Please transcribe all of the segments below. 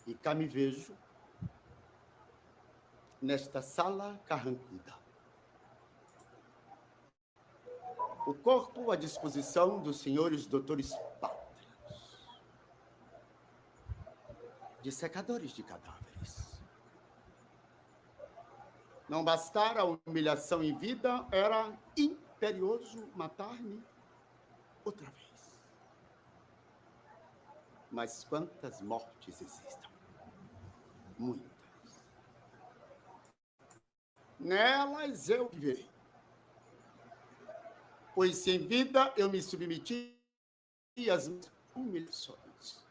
E cá me vejo nesta sala carrancuda. O corpo à disposição dos senhores doutores pátrios, dissecadores de cadáveres. Não bastara a humilhação em vida, era imperioso matar-me outra vez. Mas quantas mortes existem? Muitas. Nelas eu viverei. Pois se em vida eu me submeti às humilhações,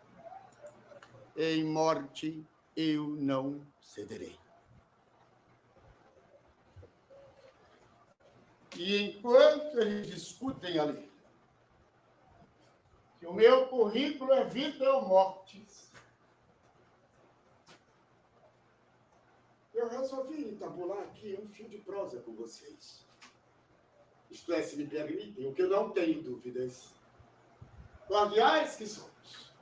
em morte eu não cederei. E enquanto eles discutem ali que o meu currículo é vida ou morte, eu resolvi entabular aqui um fio de prosa com vocês. Isto é, se me permitem, o que eu não tenho dúvidas. Cordiais que somos.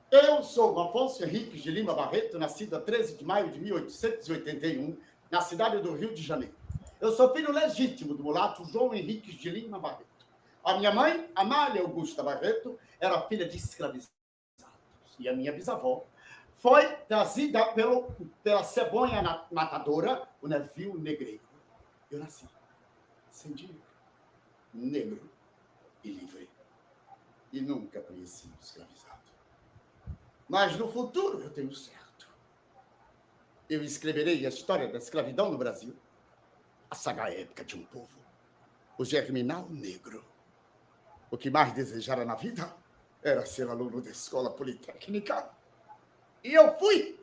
Eu sou Afonso Henriques de Lima Barreto, nascido a 13 de maio de 1881, na cidade do Rio de Janeiro. Eu sou filho legítimo do mulato João Henriques de Lima Barreto. A minha mãe, Amália Augusta Barreto, era filha de escravizados. E a minha bisavó foi trazida pela cegonha matadora, o navio negreiro. Eu nasci sem dinheiro, negro e livre. E nunca conheci um escravizado. Mas no futuro eu tenho certo. Eu escreverei a história da escravidão no Brasil, a saga épica de um povo, o germinal negro. O que mais desejara na vida era ser aluno da escola politécnica. E eu fui.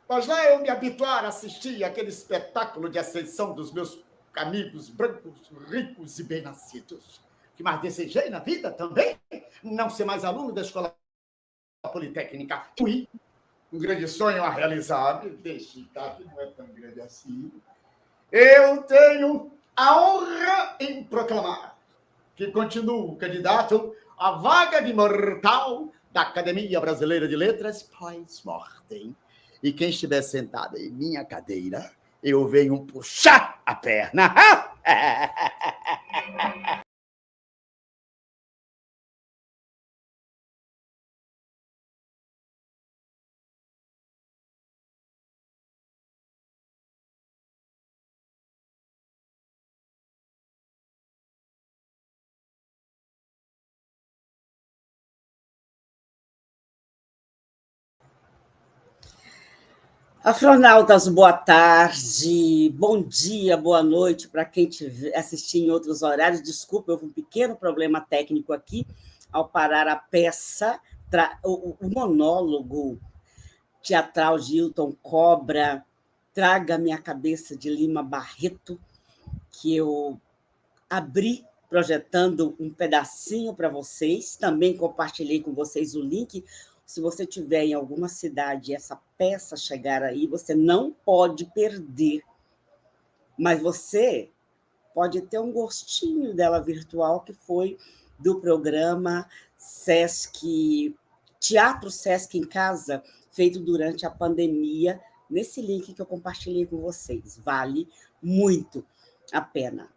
Mas lá eu me habituara a assistir aquele espetáculo de ascensão dos meus amigos brancos, ricos e bem-nascidos. O que mais desejei na vida também, não ser mais aluno da escola politécnica. Fui. Um grande sonho a realizar. Deixe, tá? Que não é tão grande assim. Eu tenho a honra em proclamar que continuo candidato à vaga de imortal da Academia Brasileira de Letras pós-mortem. E quem estiver sentado em minha cadeira, eu venho puxar a perna. Afronautas, boa tarde, bom dia, boa noite para quem estiver assistindo em outros horários. Desculpa, houve um pequeno problema técnico aqui ao parar a peça, o monólogo teatral de Hilton Cobra, Traga Minha Cabeça de Lima Barreto, que eu abri projetando um pedacinho para vocês, também compartilhei com vocês o link. Se você tiver em alguma cidade e essa peça chegar aí, você não pode perder, mas você pode ter um gostinho dela virtual, que foi do programa Sesc, Teatro Sesc em Casa, feito durante a pandemia, nesse link que eu compartilhei com vocês. Vale muito a pena.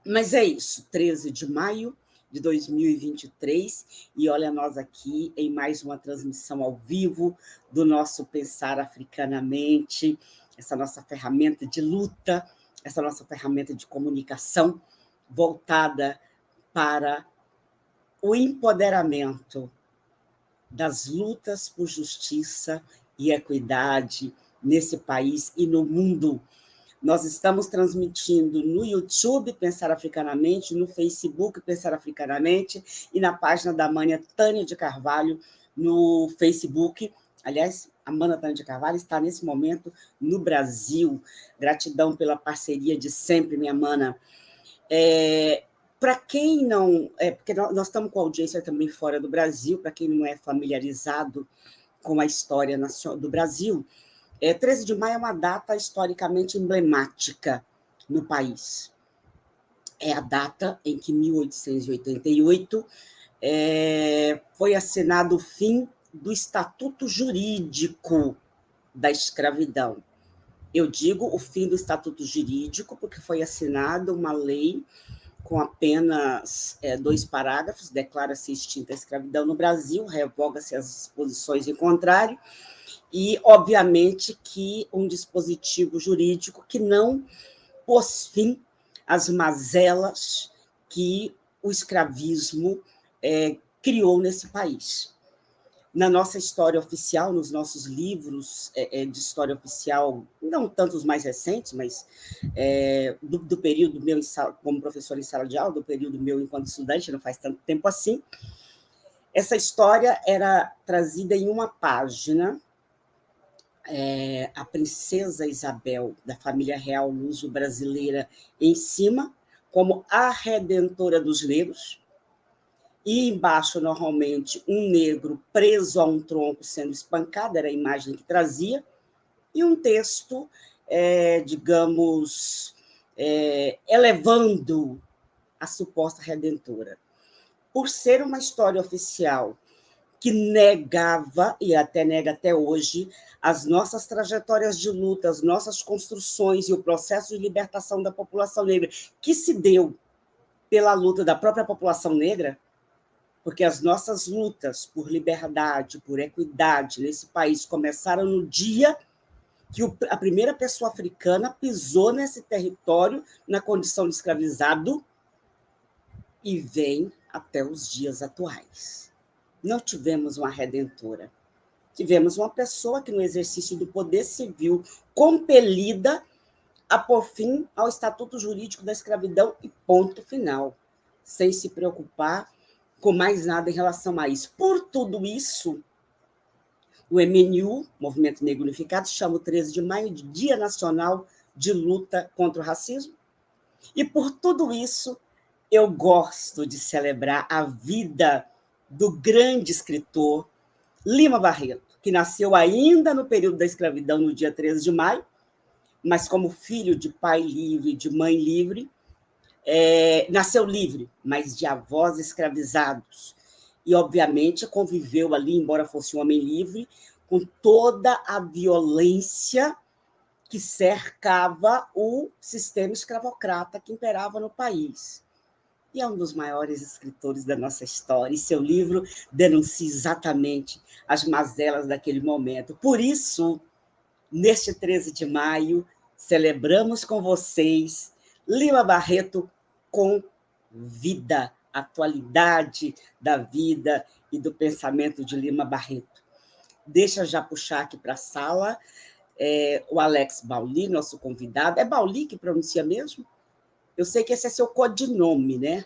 Mas é isso, 13 de maio de 2023, e olha nós aqui em mais uma transmissão ao vivo do nosso Pensar Africanamente, essa nossa ferramenta de luta, essa nossa ferramenta de comunicação voltada para o empoderamento das lutas por justiça e equidade nesse país e no mundo. Nós estamos transmitindo no YouTube Pensar Africanamente, no Facebook Pensar Africanamente e na página da Mânia Tânia de Carvalho no Facebook. Aliás, a Mânia Tânia de Carvalho está nesse momento no Brasil. Gratidão pela parceria de sempre, minha mana. Para quem não... porque nós estamos com audiência também fora do Brasil, para quem não é familiarizado com a história do Brasil, 13 de maio é uma data historicamente emblemática no país. É a data em que, em 1888, foi assinado o fim do Estatuto Jurídico da Escravidão. Eu digo o fim do Estatuto Jurídico porque foi assinada uma lei com apenas 2 parágrafos, declara-se extinta a escravidão no Brasil, revoga-se as disposições em contrário, e, obviamente, que um dispositivo jurídico que não pôs fim às mazelas que o escravismo criou nesse país. Na nossa história oficial, nos nossos livros de história oficial, não tanto os mais recentes, mas do período meu como professor em sala de aula, do período meu enquanto estudante, não faz tanto tempo assim, essa história era trazida em uma página. A princesa Isabel, da família real luso-brasileira, em cima, como a redentora dos negros, e embaixo, normalmente, um negro preso a um tronco sendo espancado, era a imagem que trazia, e um texto, digamos, elevando a suposta redentora. Por ser uma história oficial que negava, e até nega até hoje, as nossas trajetórias de luta, as nossas construções e o processo de libertação da população negra, que se deu pela luta da própria população negra, porque as nossas lutas por liberdade, por equidade nesse país começaram no dia que a primeira pessoa africana pisou nesse território na condição de escravizado e vem até os dias atuais. Não tivemos uma redentora. Tivemos uma pessoa que, no exercício do poder civil, compelida a pôr fim ao Estatuto Jurídico da Escravidão e ponto final, sem se preocupar com mais nada em relação a isso. Por tudo isso, o MNU, Movimento Negro Unificado, chama o 13 de maio de Dia Nacional de Luta contra o Racismo. E por tudo isso, eu gosto de celebrar a vida do grande escritor Lima Barreto, que nasceu ainda no período da escravidão, no dia 13 de maio, mas como filho de pai livre, de mãe livre, nasceu livre, mas de avós escravizados. E, obviamente, conviveu ali, embora fosse um homem livre, com toda a violência que cercava o sistema escravocrata que imperava no país. E é um dos maiores escritores da nossa história, e seu livro denuncia exatamente as mazelas daquele momento. Por isso, neste 13 de maio, celebramos com vocês Lima Barreto com vida, atualidade da vida e do pensamento de Lima Barreto. Deixa eu já puxar aqui para a sala o Alex Bauli, nosso convidado. É Bauli que pronuncia mesmo? Eu sei que esse é seu codinome, né?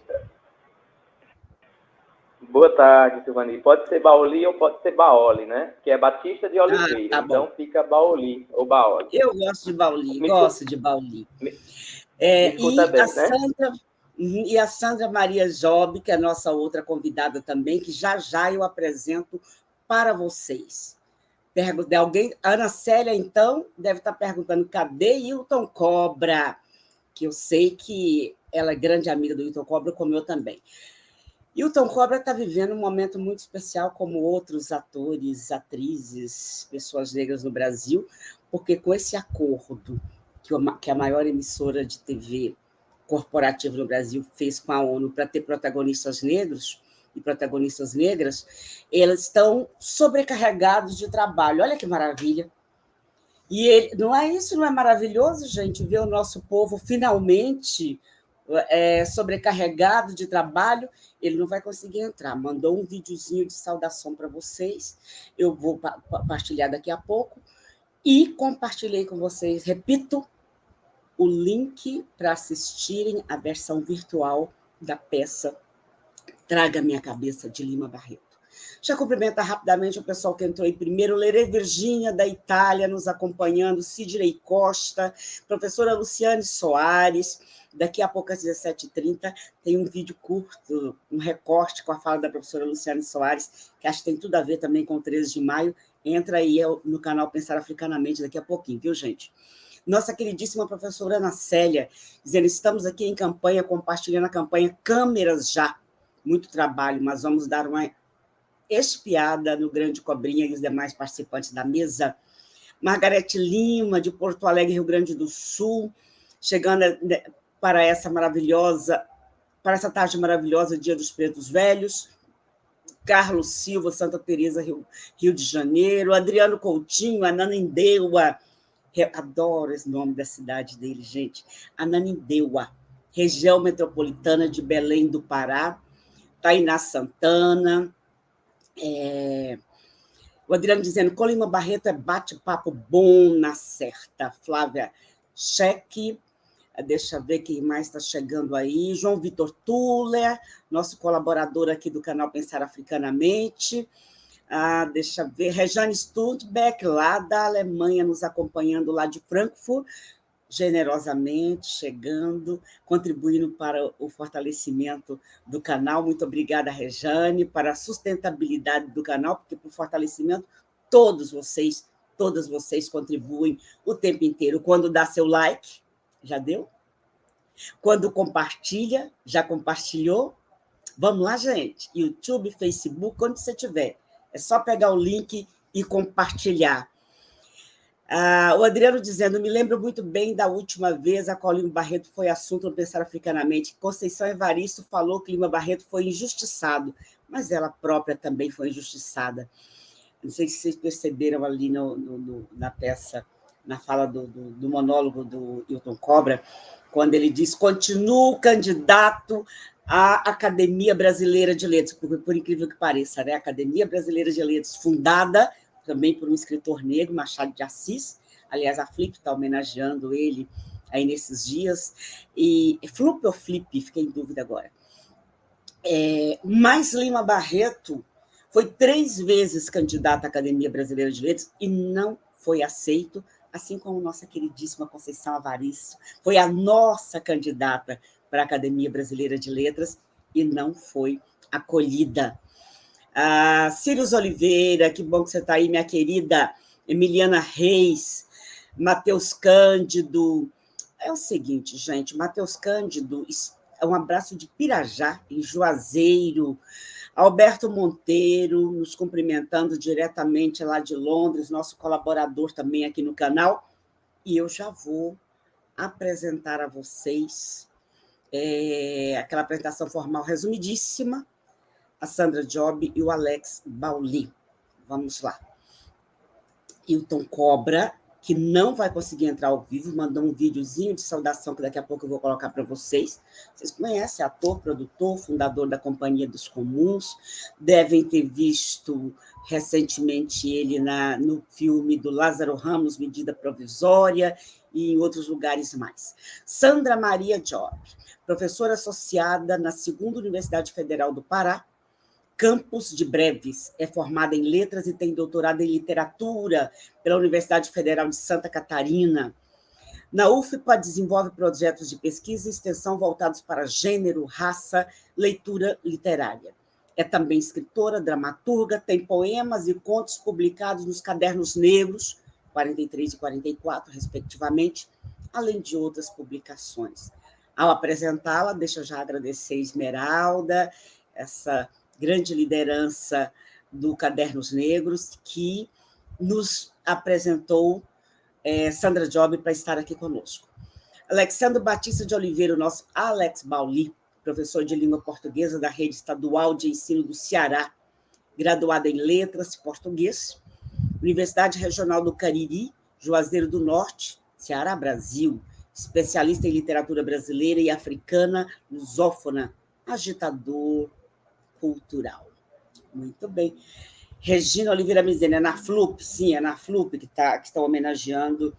Boa tarde, Silvani. Pode ser Bauli ou pode ser Baoli, né? Que é Batista de Oliveira. Tá então bom. fica Baoli ou Baoli. Eu gosto de Bauli, gosto de Bauli. Me escuta bem, né? E a Sandra Maria Job, que é a nossa outra convidada também, que já eu apresento para vocês. De alguém, Ana Célia, então, deve estar perguntando: cadê Hilton Cobra? Que eu sei que ela é grande amiga do Hilton Cobra, como eu também. Hilton Cobra está vivendo um momento muito especial, como outros atores, atrizes, pessoas negras no Brasil, porque com esse acordo que a maior emissora de TV corporativa no Brasil fez com a ONU para ter protagonistas negros e protagonistas negras, eles estão sobrecarregados de trabalho. Olha que maravilha! E não é maravilhoso, gente, ver o nosso povo finalmente sobrecarregado de trabalho? Ele não vai conseguir entrar. Mandou um videozinho de saudação para vocês. Eu vou partilhar daqui a pouco. E compartilhei com vocês, repito, o link para assistirem a versão virtual da peça Traga Minha Cabeça, de Lima Barreto. Já cumprimentar rapidamente o pessoal que entrou aí primeiro. Lerê Virgínia, da Itália, nos acompanhando. Sidney Costa, professora Luciane Soares. Daqui a pouco, às 17h30, tem um vídeo curto, um recorte com a fala da professora Luciane Soares, que acho que tem tudo a ver também com o 13 de maio. Entra aí no canal Pensar Africanamente daqui a pouquinho, viu, gente? Nossa queridíssima professora Ana Célia, dizendo: estamos aqui em campanha, compartilhando a campanha Câmeras Já. Muito trabalho, mas vamos dar uma espiada no Grande Cobrinha e os demais participantes da mesa. Margarete Lima, de Porto Alegre, Rio Grande do Sul, chegando para essa tarde maravilhosa, Dia dos Pretos Velhos. Carlos Silva, Santa Teresa, Rio de Janeiro. Adriano Coutinho, Ananindeua. Adoro esse nome da cidade dele, gente. Ananindeua, região metropolitana de Belém do Pará. Tainá Santana. O Adriano dizendo: Colima Barreto é bate-papo bom na certa. Flávia Cheque. Deixa eu ver quem mais está chegando aí. João Vitor Tuller, nosso colaborador aqui do canal Pensar Africanamente. Deixa eu ver. Rejane Stutbeck, lá da Alemanha, nos acompanhando lá de Frankfurt, generosamente chegando, contribuindo para o fortalecimento do canal. Muito obrigada, Rejane, para a sustentabilidade do canal, porque para o fortalecimento todas vocês contribuem o tempo inteiro. Quando dá seu like, já deu? Quando compartilha, já compartilhou? Vamos lá, gente. YouTube, Facebook, onde você estiver. É só pegar o link e compartilhar. O Adriano dizendo: me lembro muito bem da última vez a qual Lima Barreto foi assunto no Pensar Africanamente. Conceição Evaristo falou que Lima Barreto foi injustiçado, mas ela própria também foi injustiçada. Não sei se vocês perceberam ali na peça, na fala do monólogo do Hilton Cobra, quando ele diz: continuo candidato à Academia Brasileira de Letras, por incrível que pareça, né? A Academia Brasileira de Letras, fundada também por um escritor negro, Machado de Assis. Aliás, a Flip está homenageando ele aí nesses dias. E Flup ou Flip? Fiquei em dúvida agora. Mas Lima Barreto foi 3 vezes candidato à Academia Brasileira de Letras e não foi aceito, assim como nossa queridíssima Conceição Evaristo foi a nossa candidata para a Academia Brasileira de Letras e não foi acolhida. Círios Oliveira, que bom que você está aí, minha querida Emiliana Reis, Matheus Cândido. É o seguinte, gente, Matheus Cândido, um abraço de Pirajá, em Juazeiro. Alberto Monteiro, nos cumprimentando diretamente lá de Londres, nosso colaborador também aqui no canal. E eu já vou apresentar a vocês aquela apresentação formal resumidíssima, a Sandra Job e o Alex Bauli. Vamos lá. Hilton Cobra, que não vai conseguir entrar ao vivo, mandou um videozinho de saudação que daqui a pouco eu vou colocar para vocês. Vocês conhecem, ator, produtor, fundador da Companhia dos Comuns, devem ter visto recentemente ele no filme do Lázaro Ramos, Medida Provisória, e em outros lugares mais. Sandra Maria Job, professora associada na 2ª Universidade Federal do Pará, Campus de Breves, é formada em letras e tem doutorado em literatura pela Universidade Federal de Santa Catarina. Na UFPA, desenvolve projetos de pesquisa e extensão voltados para gênero, raça, leitura literária. É também escritora, dramaturga, tem poemas e contos publicados nos Cadernos Negros, 43 e 44, respectivamente, além de outras publicações. Ao apresentá-la, deixa eu já agradecer a Esmeralda, essa grande liderança do Cadernos Negros, que nos apresentou Sandra Job para estar aqui conosco. Alexandre Batista de Oliveira, o nosso Alex Bauli, professor de língua portuguesa da Rede Estadual de Ensino do Ceará, graduado em Letras e Português, Universidade Regional do Cariri, Juazeiro do Norte, Ceará, Brasil, especialista em literatura brasileira e africana, lusófona, agitador cultural. Muito bem. Regina Oliveira Mizena, é na Flup, sim, é na Flup que está homenageando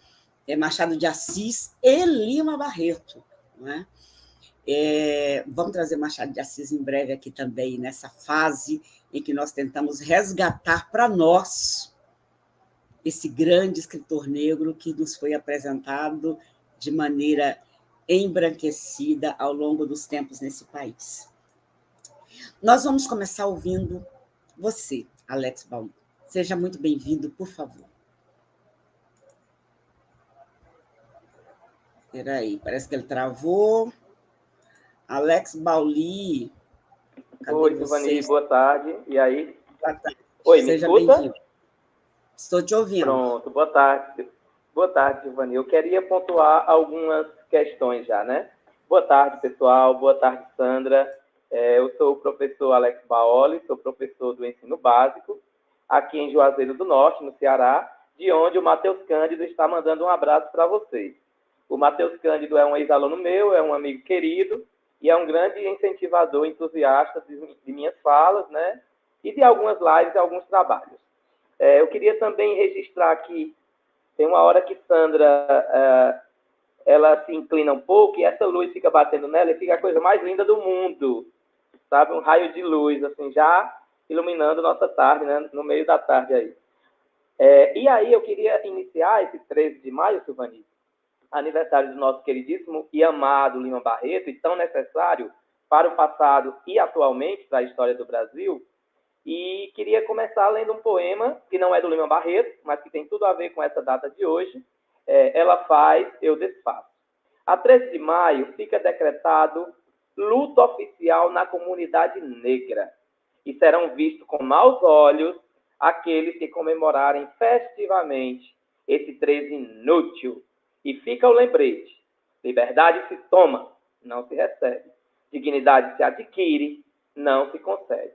Machado de Assis e Lima Barreto. Não é? Vamos trazer Machado de Assis em breve aqui também, nessa fase em que nós tentamos resgatar para nós esse grande escritor negro que nos foi apresentado de maneira embranquecida ao longo dos tempos nesse país. Nós vamos começar ouvindo você, Alex Bauli. Seja muito bem-vindo, por favor. Espera aí, parece que ele travou. Alex Bauli. Oi, Silvani, boa tarde. E aí? Boa tarde. Oi, me Seja escuta? bem-vindo. Estou te ouvindo. Pronto, boa tarde. Boa tarde, Silvani. Eu queria pontuar algumas questões já, né? Boa tarde, pessoal. Boa tarde, Sandra. Eu sou o professor Alex Baoli, sou professor do ensino básico, aqui em Juazeiro do Norte, no Ceará, de onde o Matheus Cândido está mandando um abraço para vocês. O Matheus Cândido é um ex-aluno meu, é um amigo querido, e é um grande incentivador, entusiasta de minhas falas, né? E de algumas lives e alguns trabalhos. Eu queria também registrar aqui, tem uma hora que Sandra, ela se inclina um pouco, e essa luz fica batendo nela, e fica a coisa mais linda do mundo, sabe? Um raio de luz, assim, já iluminando nossa tarde, né? No meio da tarde aí. E aí eu queria iniciar esse 13 de maio, Silvani, aniversário do nosso queridíssimo e amado Lima Barreto, e tão necessário para o passado e atualmente para a história do Brasil. E queria começar lendo um poema que não é do Lima Barreto, mas que tem tudo a ver com essa data de hoje. Ela faz, eu desfaço. A 13 de maio fica decretado luto oficial na comunidade negra, e serão vistos com maus olhos aqueles que comemorarem festivamente esse 13 inútil. E fica o lembrete: liberdade se toma, não se recebe. Dignidade se adquire, não se concede.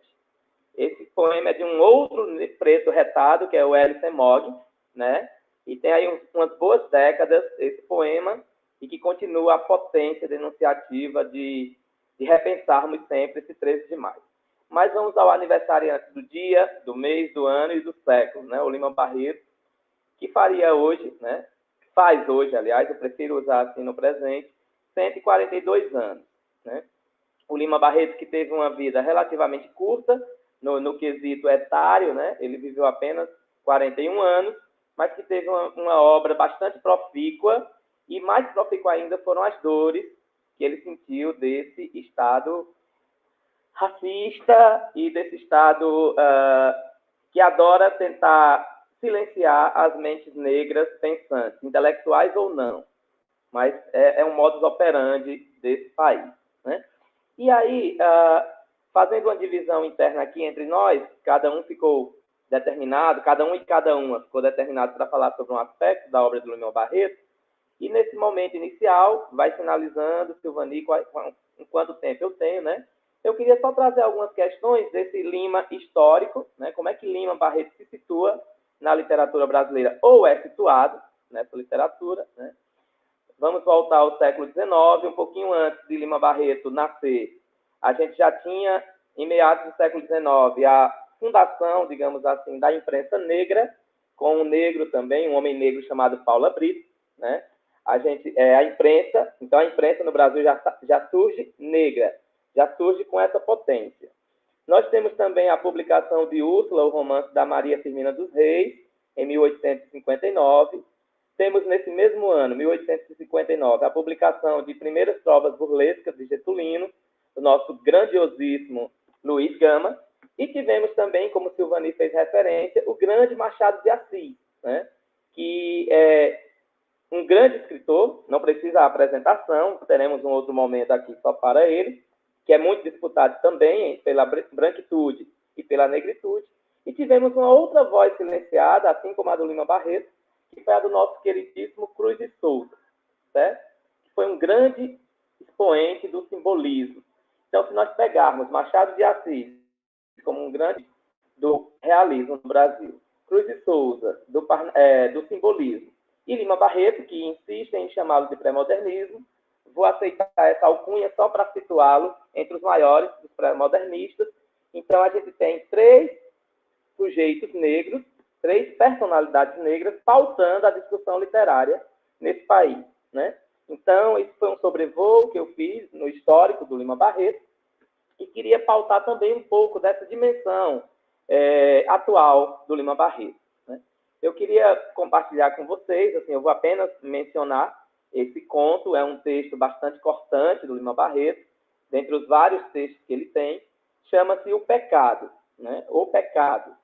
Esse poema é de um outro preto retado, que é o L.C. Mogg, né? E tem aí umas boas décadas esse poema, e que continua a potência denunciativa de repensarmos sempre esse 13 de maio. Mas vamos ao aniversariante do dia, do mês, do ano e do século, né? O Lima Barreto, que faria hoje, né? Faz hoje, aliás, eu prefiro usar assim no presente, 142 anos, né? O Lima Barreto, que teve uma vida relativamente curta, no quesito etário, né? Ele viveu apenas 41 anos, mas que teve uma obra bastante profícua, e mais profícua ainda foram as dores que ele sentiu desse Estado racista e desse Estado que adora tentar silenciar as mentes negras pensantes, intelectuais ou não, mas é um modus operandi desse país, né? E aí, fazendo uma divisão interna aqui entre nós, cada um ficou determinado, cada um e cada uma ficou determinado para falar sobre um aspecto da obra do Lima Barreto, e nesse momento inicial, vai finalizando, Silvani, em quanto tempo eu tenho, né? Eu queria só trazer algumas questões desse Lima histórico, né? Como é que Lima Barreto se situa na literatura brasileira, ou é situado nessa literatura, né? Vamos voltar ao século XIX, um pouquinho antes de Lima Barreto nascer. A gente já tinha, em meados do século XIX, a fundação, digamos assim, da imprensa negra, com um negro também, um homem negro chamado Paula Brito, né? A imprensa, então a imprensa no Brasil já surge negra, já surge com essa potência. Nós temos também a publicação de Úrsula, o romance da Maria Firmina dos Reis, em 1859. Temos, nesse mesmo ano, 1859, a publicação de Primeiras Trovas Burlescas de Getulino, do nosso grandiosíssimo Luiz Gama. E tivemos também, como Silvani fez referência, o grande Machado de Assis, né? Que é um grande escritor, não precisa apresentação, teremos um outro momento aqui só para ele, que é muito disputado também pela branquitude e pela negritude. E tivemos uma outra voz silenciada, assim como a do Lima Barreto, que foi a do nosso queridíssimo Cruz de Souza, certo? Que foi um grande expoente do simbolismo. Então, se nós pegarmos Machado de Assis como um grande do realismo no Brasil, Cruz de Souza, do simbolismo, e Lima Barreto, que insiste em chamá-lo de pré-modernismo, vou aceitar essa alcunha só para situá-lo entre os maiores dos pré-modernistas. Então, a gente tem 3 sujeitos negros, 3 personalidades negras pautando a discussão literária nesse país, né? Então, isso foi um sobrevoo que eu fiz no histórico do Lima Barreto e queria pautar também um pouco dessa dimensão atual do Lima Barreto, né? Eu queria compartilhar com vocês, assim, eu vou apenas mencionar esse conto, é um texto bastante cortante do Lima Barreto, dentre os vários textos que ele tem, chama-se O Pecado, né? O Pecado.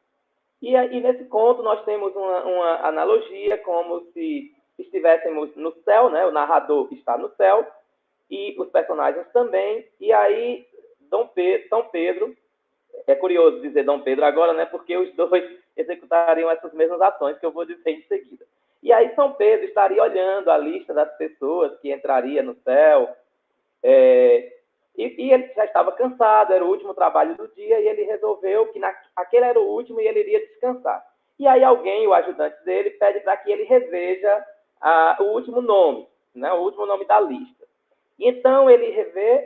E aí, nesse conto, nós temos uma analogia como se estivéssemos no céu, né? O narrador está no céu e os personagens também. E aí, São Pedro, é curioso dizer Dom Pedro agora, né? Porque os dois executariam essas mesmas ações que eu vou dizer em seguida. E aí, São Pedro estaria olhando a lista das pessoas que entraria no céu, e ele já estava cansado, era o último trabalho do dia, e ele resolveu que aquele era o último e ele iria descansar. E aí alguém, o ajudante dele, pede para que ele reveja o último nome, né, o último nome da lista. E então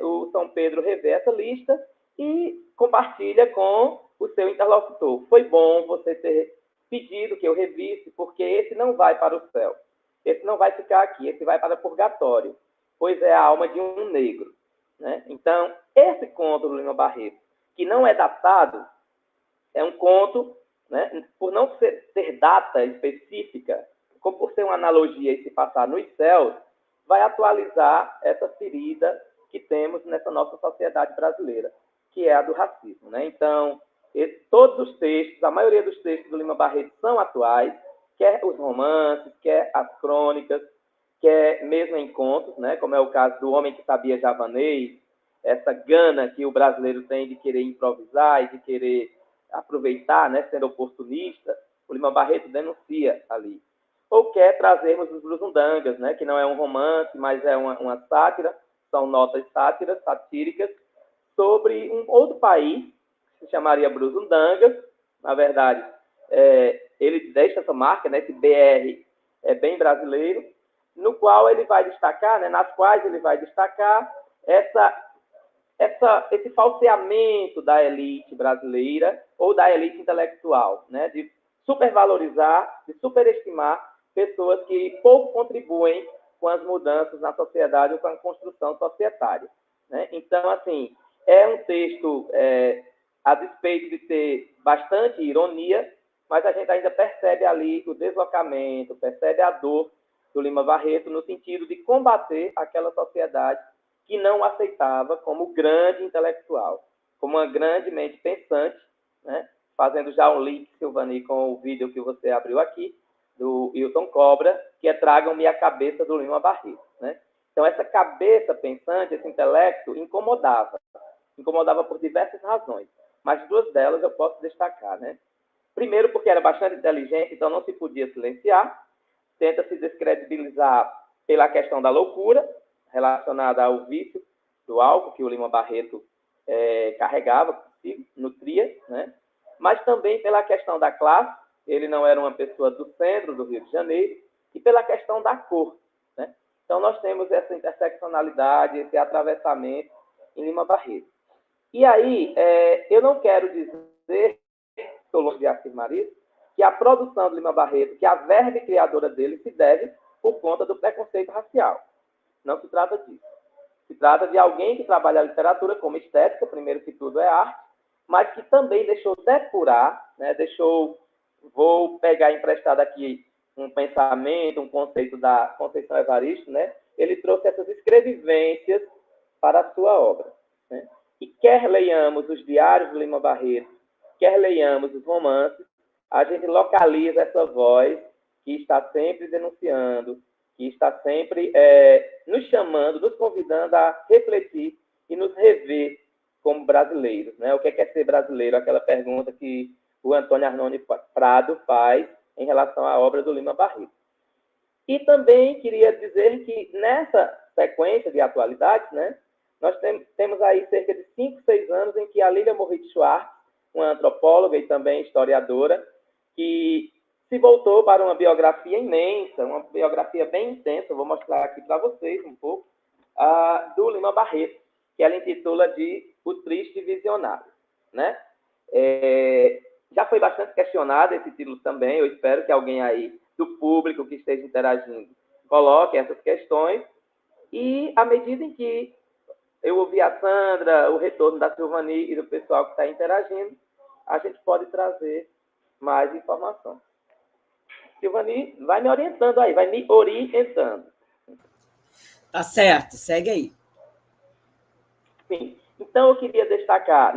o São Pedro revê essa lista e compartilha com o seu interlocutor. Foi bom você ter pedido que eu revisse, porque esse não vai para o céu. Esse não vai ficar aqui, esse vai para o purgatório, pois é a alma de um negro, né? Então, esse conto do Lima Barreto, que não é datado, é um conto, né, por não ter data específica, como por ser uma analogia e se passar nos céus, vai atualizar essa ferida que temos nessa nossa sociedade brasileira, que é a do racismo, né? Então, todos os textos, a maioria dos textos do Lima Barreto são atuais, quer os romances, quer as crônicas, quer mesmo em contos, né? Como é o caso do Homem que Sabia Javanês, essa gana que o brasileiro tem de querer improvisar e de querer aproveitar, né, sendo oportunista, o Lima Barreto denuncia ali. Ou quer trazermos os Brusundangas, né, que não é um romance, mas é uma sátira, são notas satíricas, sobre um outro país, que se chamaria Brusundangas. Na verdade, ele deixa essa marca, né, esse BR é bem brasileiro, no qual ele vai destacar, né, nas quais ele vai destacar esse falseamento da elite brasileira ou da elite intelectual, né, de supervalorizar, de superestimar pessoas que pouco contribuem com as mudanças na sociedade ou com a construção societária, né? Então, assim, é um texto, a despeito de ter bastante ironia, mas a gente ainda percebe ali o deslocamento, percebe a dor do Lima Barreto no sentido de combater aquela sociedade que não aceitava como grande intelectual, como uma grande mente pensante, né? Fazendo já um link, Silvani, com o vídeo que você abriu aqui, do Hilton Cobra, que é Tragam-me a Cabeça do Lima Barreto, né? Então, essa cabeça pensante, esse intelecto, incomodava por diversas razões, mas duas delas eu posso destacar, né? Primeiro, porque era bastante inteligente, então não se podia silenciar, tenta se descredibilizar pela questão da loucura, relacionada ao vício do álcool, que o Lima Barreto carregava consigo, nutria, né? Mas também pela questão da classe, ele não era uma pessoa do centro do Rio de Janeiro, e pela questão da cor, né? Então, nós temos essa interseccionalidade, esse atravessamento em Lima Barreto. E aí, eu não quero dizer, estou longe de afirmar isso, que a produção do Lima Barreto, que a verve criadora dele se deve por conta do preconceito racial. Não se trata disso. Se trata de alguém que trabalha a literatura como estética, primeiro que tudo é arte, mas que também deixou depurar, né, vou pegar emprestado aqui um pensamento, um conceito da Conceição Evaristo, né? Ele trouxe essas escrevivências para a sua obra, né? E quer leiamos os diários do Lima Barreto, quer leiamos os romances, a gente localiza essa voz que está sempre denunciando, que está sempre nos chamando, nos convidando a refletir e nos rever como brasileiros, né? O que é ser brasileiro? Aquela pergunta que o Antônio Arnone Prado faz em relação à obra do Lima Barreto. E também queria dizer que nessa sequência de atualidades, né, nós temos aí cerca de 5, 6 anos em que a Lilia Moritz Schwartz, uma antropóloga e também historiadora, que se voltou para uma biografia imensa, uma biografia bem intensa, vou mostrar aqui para vocês um pouco, do Lima Barreto, que ela intitula de O Triste Visionário, né? Já foi bastante questionado esse título também, eu espero que alguém aí do público que esteja interagindo coloque essas questões, E à medida em que eu ouvi a Sandra, o retorno da Silvani e do pessoal que está interagindo, a gente pode trazer mais informação. Silvani, vai me orientando aí, vai me orientando. Tá certo, segue aí. Sim. Então, eu queria destacar,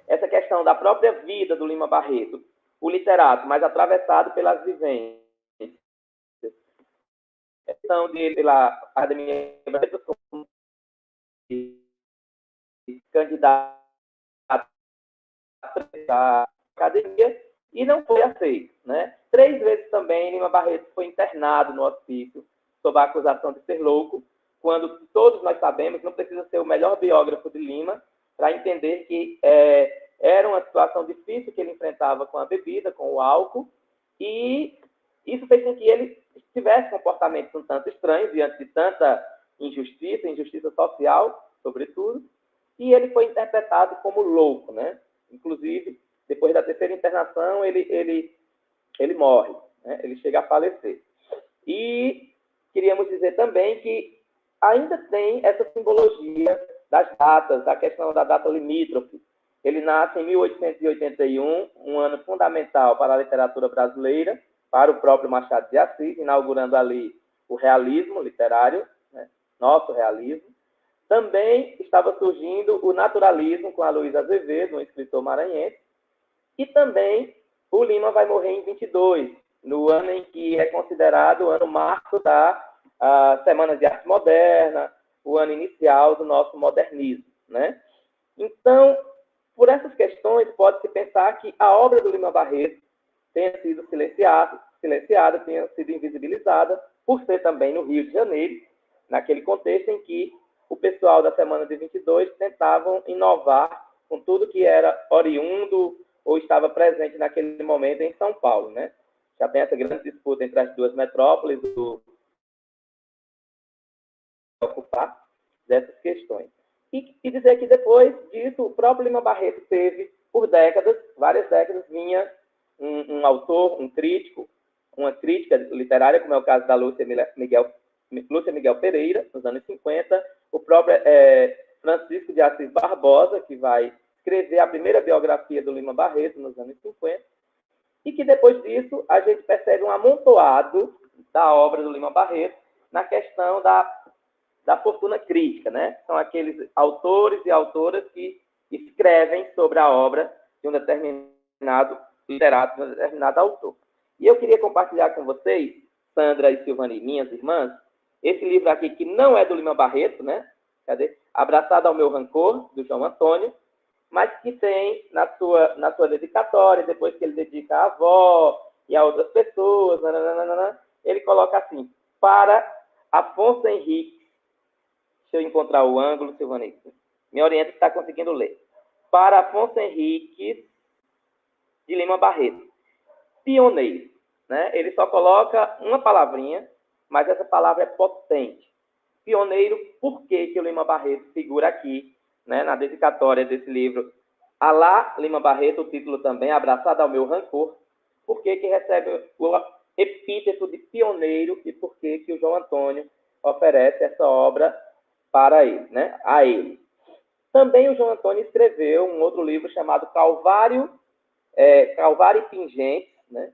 essa questão da própria vida do Lima Barreto, o literato, mas atravessado pelas vivências. A questão dele pela Academia Brasileira como candidato à academia e não foi aceito, né? 3 vezes também Lima Barreto foi internado no hospício sob a acusação de ser louco, quando todos nós sabemos, não precisa ser o melhor biógrafo de Lima para entender que era uma situação difícil que ele enfrentava com a bebida, com o álcool, e isso fez com que ele tivesse comportamentos um tanto estranhos diante de tanta injustiça social, sobretudo, e ele foi interpretado como louco, né? Inclusive, depois da terceira internação, ele morre, né? Ele chega a falecer. E queríamos dizer também que ainda tem essa simbologia das datas, da questão da data limítrofe. Ele nasce em 1881, um ano fundamental para a literatura brasileira, para o próprio Machado de Assis, inaugurando ali o realismo literário, né? Nosso realismo. Também estava surgindo o naturalismo com a Luísa Azevedo, um escritor maranhense, e também o Lima vai morrer em 22, no ano em que é considerado o ano marco da Semana de Arte Moderna, o ano inicial do nosso modernismo, né? Então, por essas questões, pode-se pensar que a obra do Lima Barreto tenha sido silenciada, tenha sido invisibilizada, por ser também no Rio de Janeiro, naquele contexto em que o pessoal da Semana de 22 tentavam inovar com tudo que era oriundo ou estava presente naquele momento em São Paulo, né? Já tem essa grande disputa entre as duas metrópoles, ocupar dessas questões. E dizer que depois disso, o próprio Lima Barreto teve, por décadas, várias décadas, vinha um autor, um crítico, uma crítica literária, como é o caso da Lúcia Miguel Pereira, nos anos 50, o próprio Francisco de Assis Barbosa, que vai escrever a primeira biografia do Lima Barreto, nos anos 50, e que depois disso a gente percebe um amontoado da obra do Lima Barreto na questão da fortuna crítica, né? São aqueles autores e autoras que escrevem sobre a obra de um determinado literato, de um determinado autor. E eu queria compartilhar com vocês, Sandra e Silvani, minhas irmãs, esse livro aqui, que não é do Lima Barreto, né? Cadê? Abraçado ao Meu Rancor, do João Antônio, mas que tem na sua dedicatória, depois que ele dedica à avó e a outras pessoas, ele coloca assim, para Afonso Henrique, deixa eu encontrar o ângulo, Silvani, me orienta que está conseguindo ler, para Afonso Henrique de Lima Barreto, pioneiro, né? Ele só coloca uma palavrinha, mas essa palavra é potente. Pioneiro, por que o Lima Barreto figura aqui, né, na dedicatória desse livro? Alá Lima Barreto, o título também, Abraçado ao Meu Rancor, por que recebe o epíteto de pioneiro e por que o João Antônio oferece essa obra para ele, né, a ele. Também o João Antônio escreveu um outro livro chamado Calvário e Pingentes, né,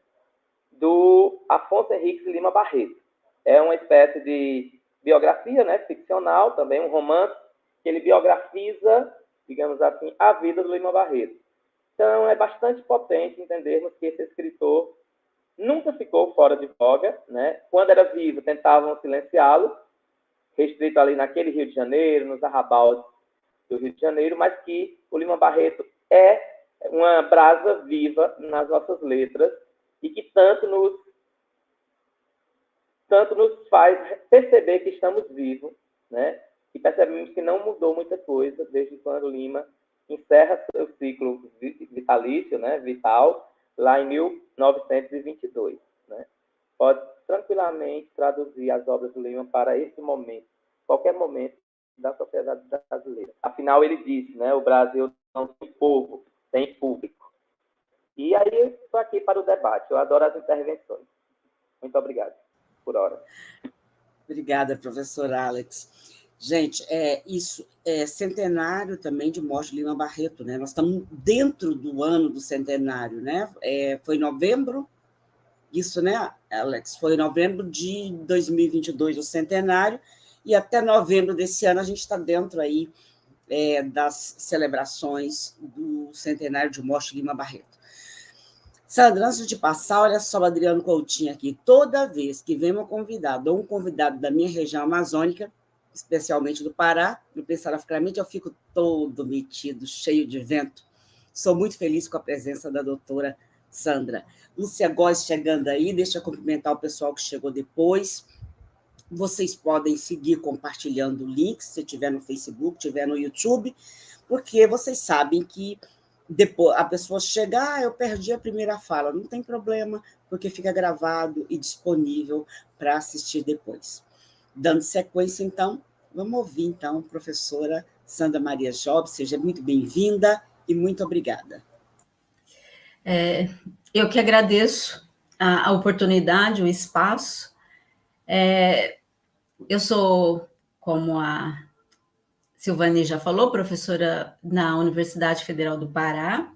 do Afonso Henrique de Lima Barreto. É uma espécie de biografia, né, ficcional, também um romance, que ele biografiza, digamos assim, a vida do Lima Barreto. Então, é bastante potente entendermos que esse escritor nunca ficou fora de voga, né? Quando era vivo, tentavam silenciá-lo, restrito ali naquele Rio de Janeiro, nos arrabaldes do Rio de Janeiro, mas que o Lima Barreto é uma brasa viva nas nossas letras e que tanto nos faz perceber que estamos vivos, né? E percebemos que não mudou muita coisa desde quando Lima encerra seu ciclo vitalício, né, vital, lá em 1922. Né? Pode tranquilamente traduzir as obras do Lima para esse momento, qualquer momento da sociedade brasileira. Afinal, ele disse, né, o Brasil não tem povo, tem público. E aí eu estou aqui para o debate. Eu adoro as intervenções. Muito obrigado por hora. Obrigada, professor Alex. Gente, isso é centenário também de morte de Lima Barreto, né? Nós estamos dentro do ano do centenário, né? Foi em novembro, isso, né, Alex? Foi em novembro de 2022 o centenário, e até novembro desse ano a gente está dentro aí das celebrações do centenário de morte de Lima Barreto. Sandra, antes de passar, olha só o Adriano Coutinho aqui. Toda vez que vem uma convidada ou um convidado da minha região amazônica, especialmente do Pará, no Pensaraficamente, eu fico todo metido, cheio de vento. Sou muito feliz com a presença da doutora Sandra. Lúcia Góes chegando aí, deixa eu cumprimentar o pessoal que chegou depois. Vocês podem seguir compartilhando o link, se estiver no Facebook, estiver no YouTube, porque vocês sabem que depois a pessoa chega, eu perdi a primeira fala, não tem problema, porque fica gravado e disponível para assistir depois. Dando sequência, então, vamos ouvir, então, professora Sandra Maria Job, seja muito bem-vinda e muito obrigada. Eu que agradeço a oportunidade, o espaço. Eu sou, como a Silvane já falou, professora na Universidade Federal do Pará.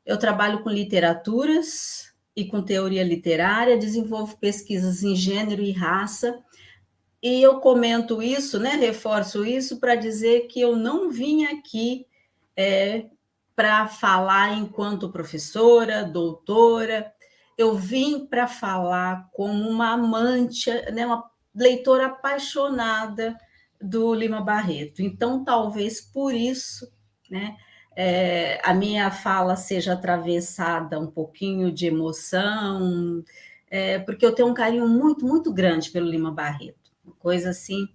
Eu trabalho com literaturas e com teoria literária, desenvolvo pesquisas em gênero e raça, e eu comento isso, né, reforço isso para dizer que eu não vim aqui para falar enquanto professora, doutora, eu vim para falar como uma amante, né, uma leitora apaixonada do Lima Barreto. Então, talvez por isso, né, a minha fala seja atravessada um pouquinho de emoção, porque eu tenho um carinho muito, muito grande pelo Lima Barreto, uma coisa assim,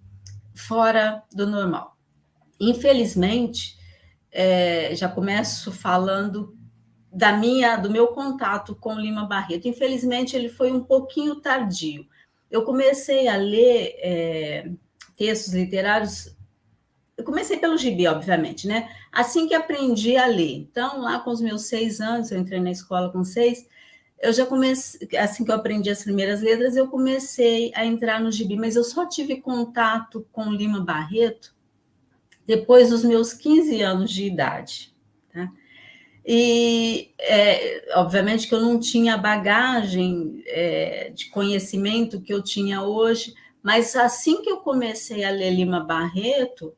fora do normal. Infelizmente, já começo falando do meu contato com o Lima Barreto. Infelizmente, ele foi um pouquinho tardio. Eu comecei a ler textos literários, eu comecei pelo gibi, obviamente, né? Assim que aprendi a ler. Então, lá com os meus 6 anos, eu entrei na escola com 6, eu já comecei, assim que eu aprendi as primeiras letras, eu comecei a entrar no gibi, mas eu só tive contato com Lima Barreto depois dos meus 15 anos de idade, tá? E, obviamente, que eu não tinha a bagagem de conhecimento que eu tinha hoje, mas assim que eu comecei a ler Lima Barreto,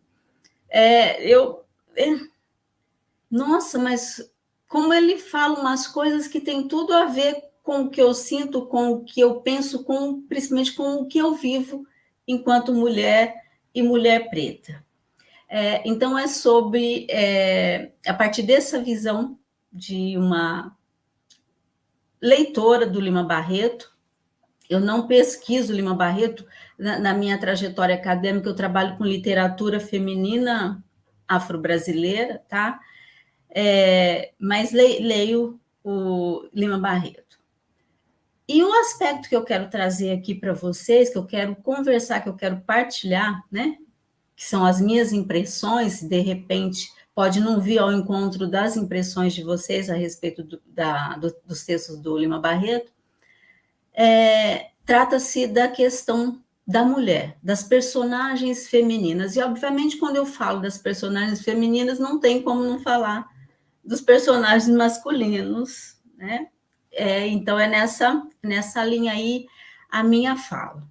nossa, mas como ele fala umas coisas que tem tudo a ver com o que eu sinto, com o que eu penso, principalmente com o que eu vivo enquanto mulher e mulher preta. Então, é sobre, a partir dessa visão de uma leitora do Lima Barreto. Eu não pesquiso Lima Barreto, na minha trajetória acadêmica, eu trabalho com literatura feminina afro-brasileira, tá? Mas leio o Lima Barreto. E o aspecto que eu quero trazer aqui para vocês, que eu quero conversar, que eu quero partilhar, né? Que são as minhas impressões, de repente pode não vir ao encontro das impressões de vocês a respeito dos textos do Lima Barreto, trata-se da questão da mulher, das personagens femininas. E, obviamente, quando eu falo das personagens femininas, não tem como não falar dos personagens masculinos, né? Então, é nessa linha aí a minha fala.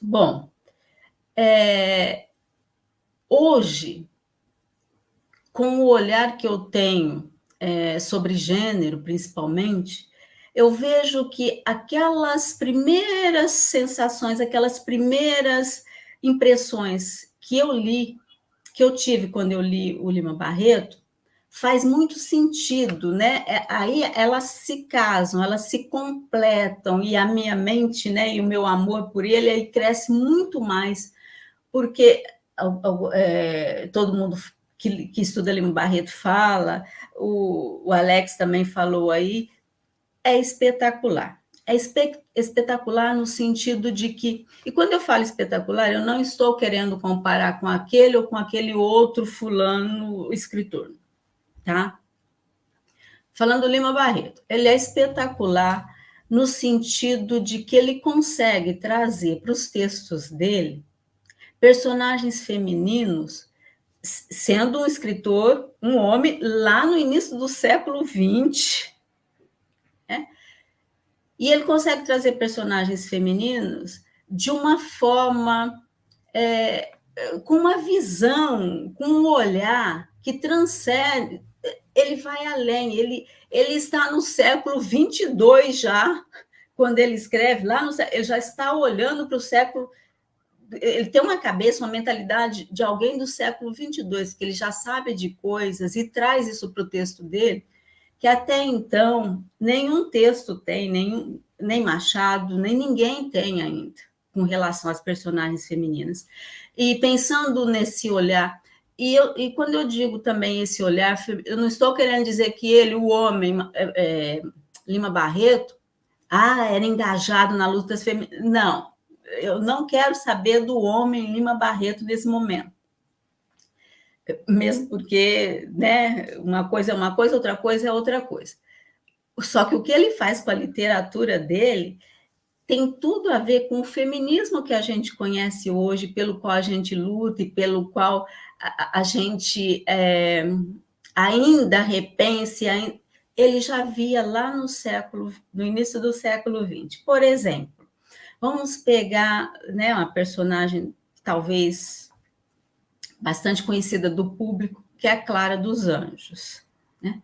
Bom, hoje, com o olhar que eu tenho sobre gênero, principalmente, eu vejo que aquelas primeiras sensações, aquelas primeiras impressões que eu tive quando eu li o Lima Barreto, faz muito sentido, né? Aí elas se casam, elas se completam, e a minha mente, né, e o meu amor por ele aí cresce muito mais, porque todo mundo que estuda Lima Barreto fala, o Alex também falou aí, é espetacular. É espetacular no sentido de que... E quando eu falo espetacular, eu não estou querendo comparar com aquele ou com aquele outro fulano escritor, tá? Falando do Lima Barreto, ele é espetacular no sentido de que ele consegue trazer para os textos dele personagens femininos, sendo um escritor, um homem, lá no início do século XX. Né? E ele consegue trazer personagens femininos de uma forma, com uma visão, com um olhar que transcende, ele vai além, ele está no século 22 já, quando ele escreve, ele já está olhando para o século, ele tem uma cabeça, uma mentalidade de alguém do século 22, que ele já sabe de coisas e traz isso para o texto dele, que até então nenhum texto tem, nem Machado, nem ninguém tem ainda, com relação às personagens femininas. E pensando nesse olhar, e quando eu digo também esse olhar, eu não estou querendo dizer que ele, o homem, Lima Barreto, era engajado na luta feminina. Não, eu não quero saber do homem Lima Barreto nesse momento. Mesmo porque, né, uma coisa é uma coisa, outra coisa é outra coisa. Só que o que ele faz com a literatura dele tem tudo a ver com o feminismo que a gente conhece hoje, pelo qual a gente luta e pelo qual a gente ainda repense. Ele já via lá no início do século XX. Por exemplo, vamos pegar, né, uma personagem talvez bastante conhecida do público, que é a Clara dos Anjos. Né?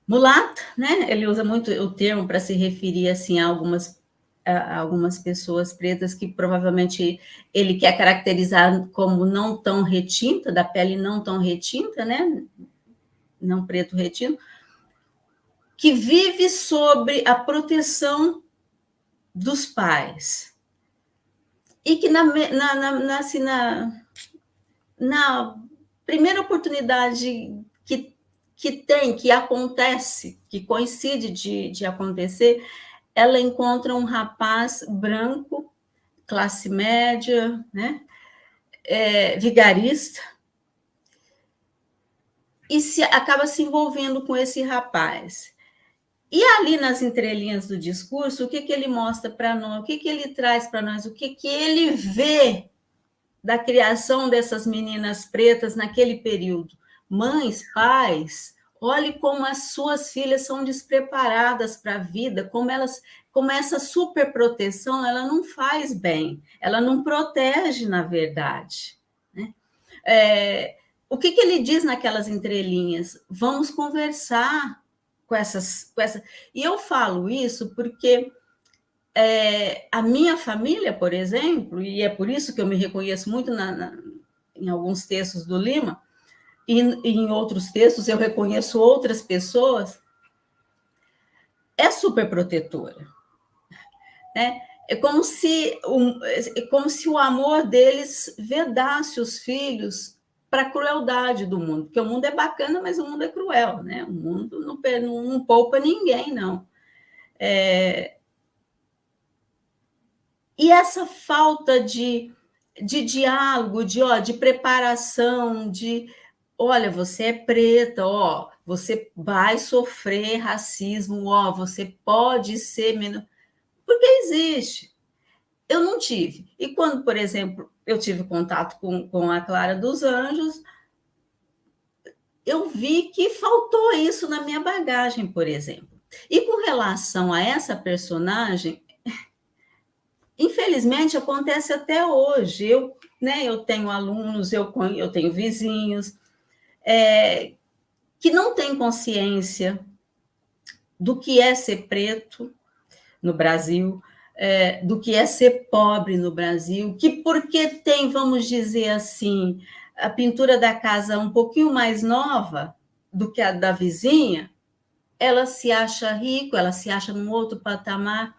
Mulata, né? Ele usa muito o termo para se referir assim, a algumas pessoas pretas que provavelmente ele quer caracterizar como não tão retinta, da pele não tão retinta, né? Não preto retino, que vive sob a proteção dos pais. E que na primeira oportunidade que acontece, que coincide de acontecer, ela encontra um rapaz branco, classe média, né? Vigarista, e acaba se envolvendo com esse rapaz. E ali nas entrelinhas do discurso, o que ele mostra para nós, o que ele traz para nós, o que ele vê da criação dessas meninas pretas naquele período. Mães, pais, olhe como as suas filhas são despreparadas para a vida, como essa superproteção, ela não faz bem, ela não protege, na verdade. Né? O que ele diz naquelas entrelinhas? Vamos conversar com essas... E eu falo isso porque a minha família, por exemplo, e é por isso que eu me reconheço muito em alguns textos do Lima, e em outros textos eu reconheço outras pessoas, é super protetora. Né? É como se o amor deles vedasse os filhos para a crueldade do mundo, porque o mundo é bacana, mas o mundo é cruel, né? O mundo não poupa ninguém, não. E essa falta de diálogo, de preparação, olha, você é preta, você vai sofrer racismo, você pode ser menos... Porque existe. Eu não tive. E quando, por exemplo, eu tive contato com a Clara dos Anjos, eu vi que faltou isso na minha bagagem, por exemplo. E com relação a essa personagem, infelizmente, acontece até hoje. Eu tenho alunos, eu tenho vizinhos que não têm consciência do que é ser preto no Brasil, do que é ser pobre no Brasil, que porque tem, vamos dizer assim, a pintura da casa um pouquinho mais nova do que a da vizinha, ela se acha rico, ela se acha num outro patamar.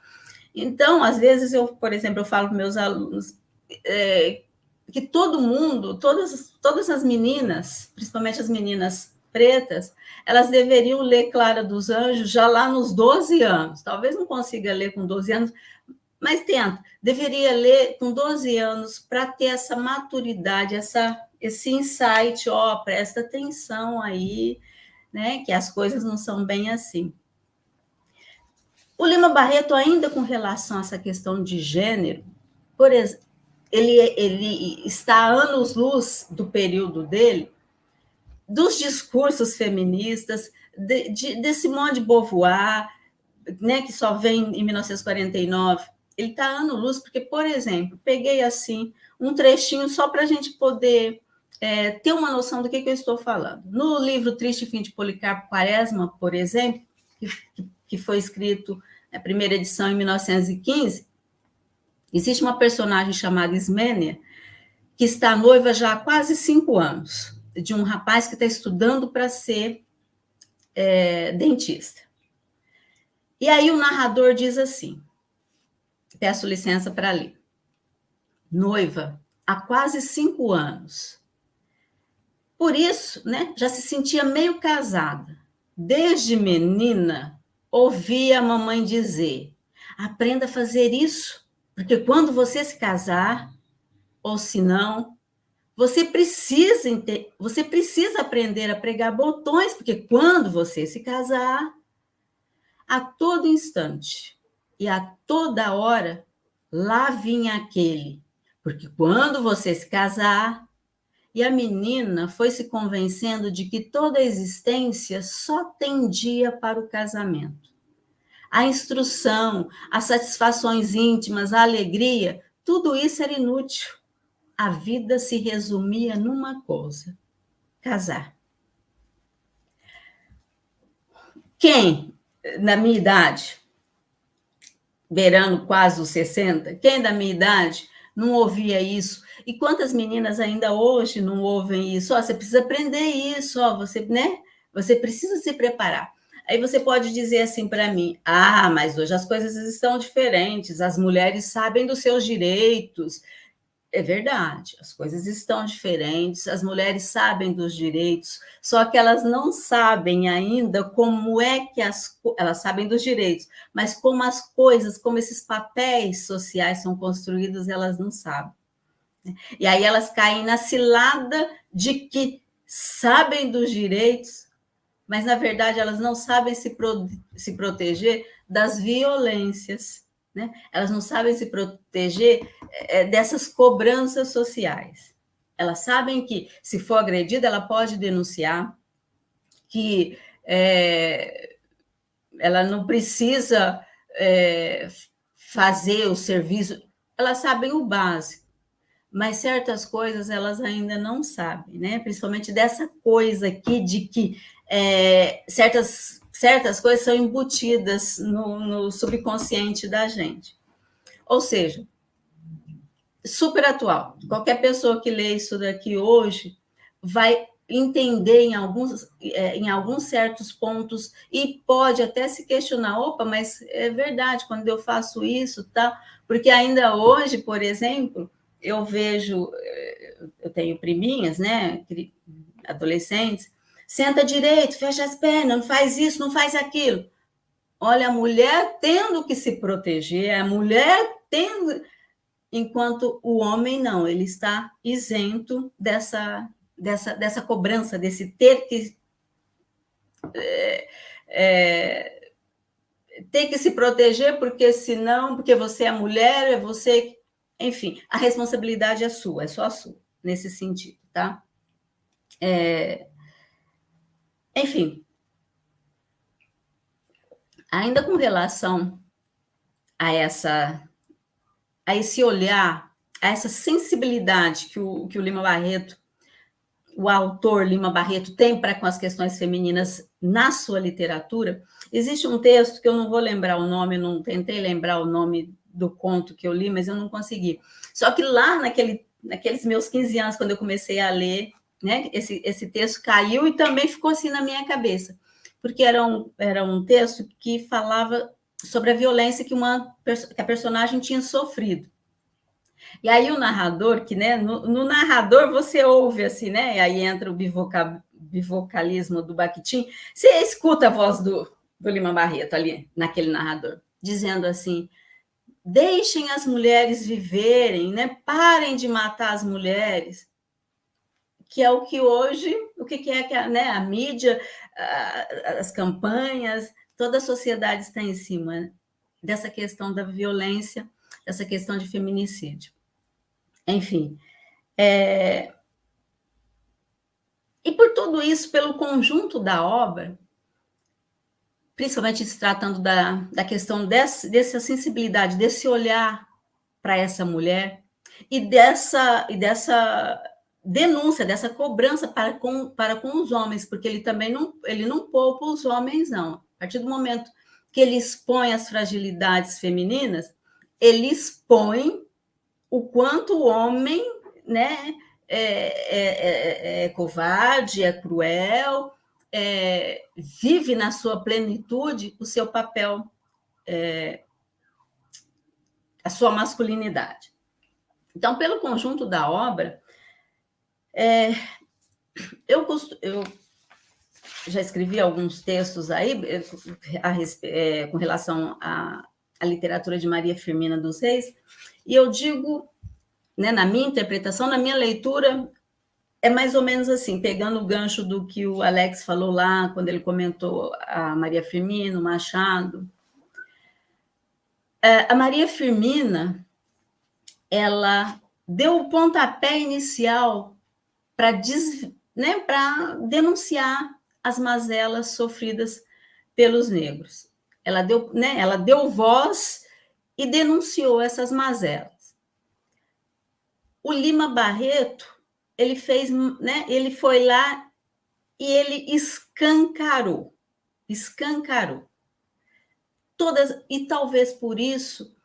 Então, às vezes, por exemplo, eu falo para meus alunos que todo mundo, todas as meninas, principalmente as meninas pretas, elas deveriam ler Clara dos Anjos já lá nos 12 anos. Talvez não consiga ler com 12 anos, mas tenta. Deveria ler com 12 anos para ter essa maturidade, esse insight, presta atenção aí, né, que as coisas não são bem assim. O Lima Barreto, ainda com relação a essa questão de gênero, por exemplo, ele está a anos-luz do período dele, dos discursos feministas, de Simone de Beauvoir, né, que só vem em 1949. Ele está a ano-luz, porque, por exemplo, peguei assim um trechinho só para a gente poder ter uma noção do que eu estou falando. No livro Triste Fim de Policarpo Quaresma, por exemplo, que foi escrito, a primeira edição em 1915, existe uma personagem chamada Ismênia, que está noiva já há quase 5 anos, de um rapaz que está estudando para ser dentista. E aí o narrador diz assim, peço licença para ler. Noiva há quase 5 anos. Por isso, né, já se sentia meio casada. Desde menina, ouvia a mamãe dizer, aprenda a fazer isso, porque quando você se casar, ou se não, você precisa aprender a pregar botões, porque quando você se casar, a todo instante e a toda hora, lá vinha aquele, porque quando você se casar, e a menina foi se convencendo de que toda a existência só tendia para o casamento. A instrução, as satisfações íntimas, a alegria, tudo isso era inútil. A vida se resumia numa coisa: casar. Quem, na minha idade, beirando quase os 60, quem da minha idade não ouvia isso? E quantas meninas ainda hoje não ouvem isso? Você precisa aprender isso, você precisa se preparar. Aí você pode dizer assim para mim, mas hoje as coisas estão diferentes, as mulheres sabem dos seus direitos. É verdade, as coisas estão diferentes, as mulheres sabem dos direitos, só que elas não sabem ainda como é que elas sabem dos direitos, mas como as coisas, como esses papéis sociais são construídos, elas não sabem. E aí elas caem na cilada de que sabem dos direitos, mas na verdade elas não sabem se proteger das violências. Né? Elas não sabem se proteger dessas cobranças sociais. Elas sabem que, se for agredida, ela pode denunciar, que ela não precisa fazer o serviço. Elas sabem o básico, mas certas coisas elas ainda não sabem, né? Principalmente dessa coisa aqui de que certas coisas são embutidas no subconsciente da gente. Ou seja, super atual. Qualquer pessoa que lê isso daqui hoje vai entender em alguns certos pontos e pode até se questionar, mas é verdade, quando eu faço isso, tá? Porque ainda hoje, por exemplo, eu vejo, eu tenho priminhas, né, adolescentes, senta direito, fecha as pernas, não faz isso, não faz aquilo. Olha, a mulher tendo que se proteger, a mulher tendo... Enquanto o homem não, ele está isento dessa cobrança, desse ter que... ter que se proteger, porque senão, porque você é mulher, é você... Enfim, a responsabilidade é sua, é só sua, nesse sentido, tá? Enfim, ainda com relação a esse olhar, a essa sensibilidade que o Lima Barreto, o autor Lima Barreto, tem para com as questões femininas na sua literatura, existe um texto que eu não vou lembrar o nome, não tentei lembrar o nome do conto que eu li, mas eu não consegui. Só que lá naqueles meus 15 anos, quando eu comecei a ler, né, esse texto caiu e também ficou assim na minha cabeça, porque era um texto que falava sobre a violência que a personagem tinha sofrido. E aí o narrador, que, né, no narrador você ouve assim, né, e aí entra o bivocalismo do Bakhtin, você escuta a voz do Lima Barreto ali, naquele narrador, dizendo assim, deixem as mulheres viverem, né, parem de matar as mulheres, que é o que hoje, o que é, né, a mídia, as campanhas, toda a sociedade está em cima. dessa questão da violência, dessa questão de feminicídio. Enfim, e por tudo isso, pelo conjunto da obra, principalmente se tratando da questão dessa sensibilidade, desse olhar para essa mulher e dessa denúncia, dessa cobrança para com os homens, porque ele também não poupa os homens, não. A partir do momento que ele expõe as fragilidades femininas, ele expõe o quanto o homem, né, é covarde, é cruel, vive na sua plenitude o seu papel, a sua masculinidade. Então, pelo conjunto da obra, eu já escrevi alguns textos aí com relação à literatura de Maria Firmina dos Reis, e eu digo, né, na minha interpretação, na minha leitura, é mais ou menos assim, pegando o gancho do que o Alex falou lá, quando ele comentou a Maria Firmina, o Machado. A Maria Firmina, ela deu o pontapé inicial para denunciar as mazelas sofridas pelos negros. Ela deu voz e denunciou essas mazelas. O Lima Barreto, ele foi lá e ele escancarou. E talvez por isso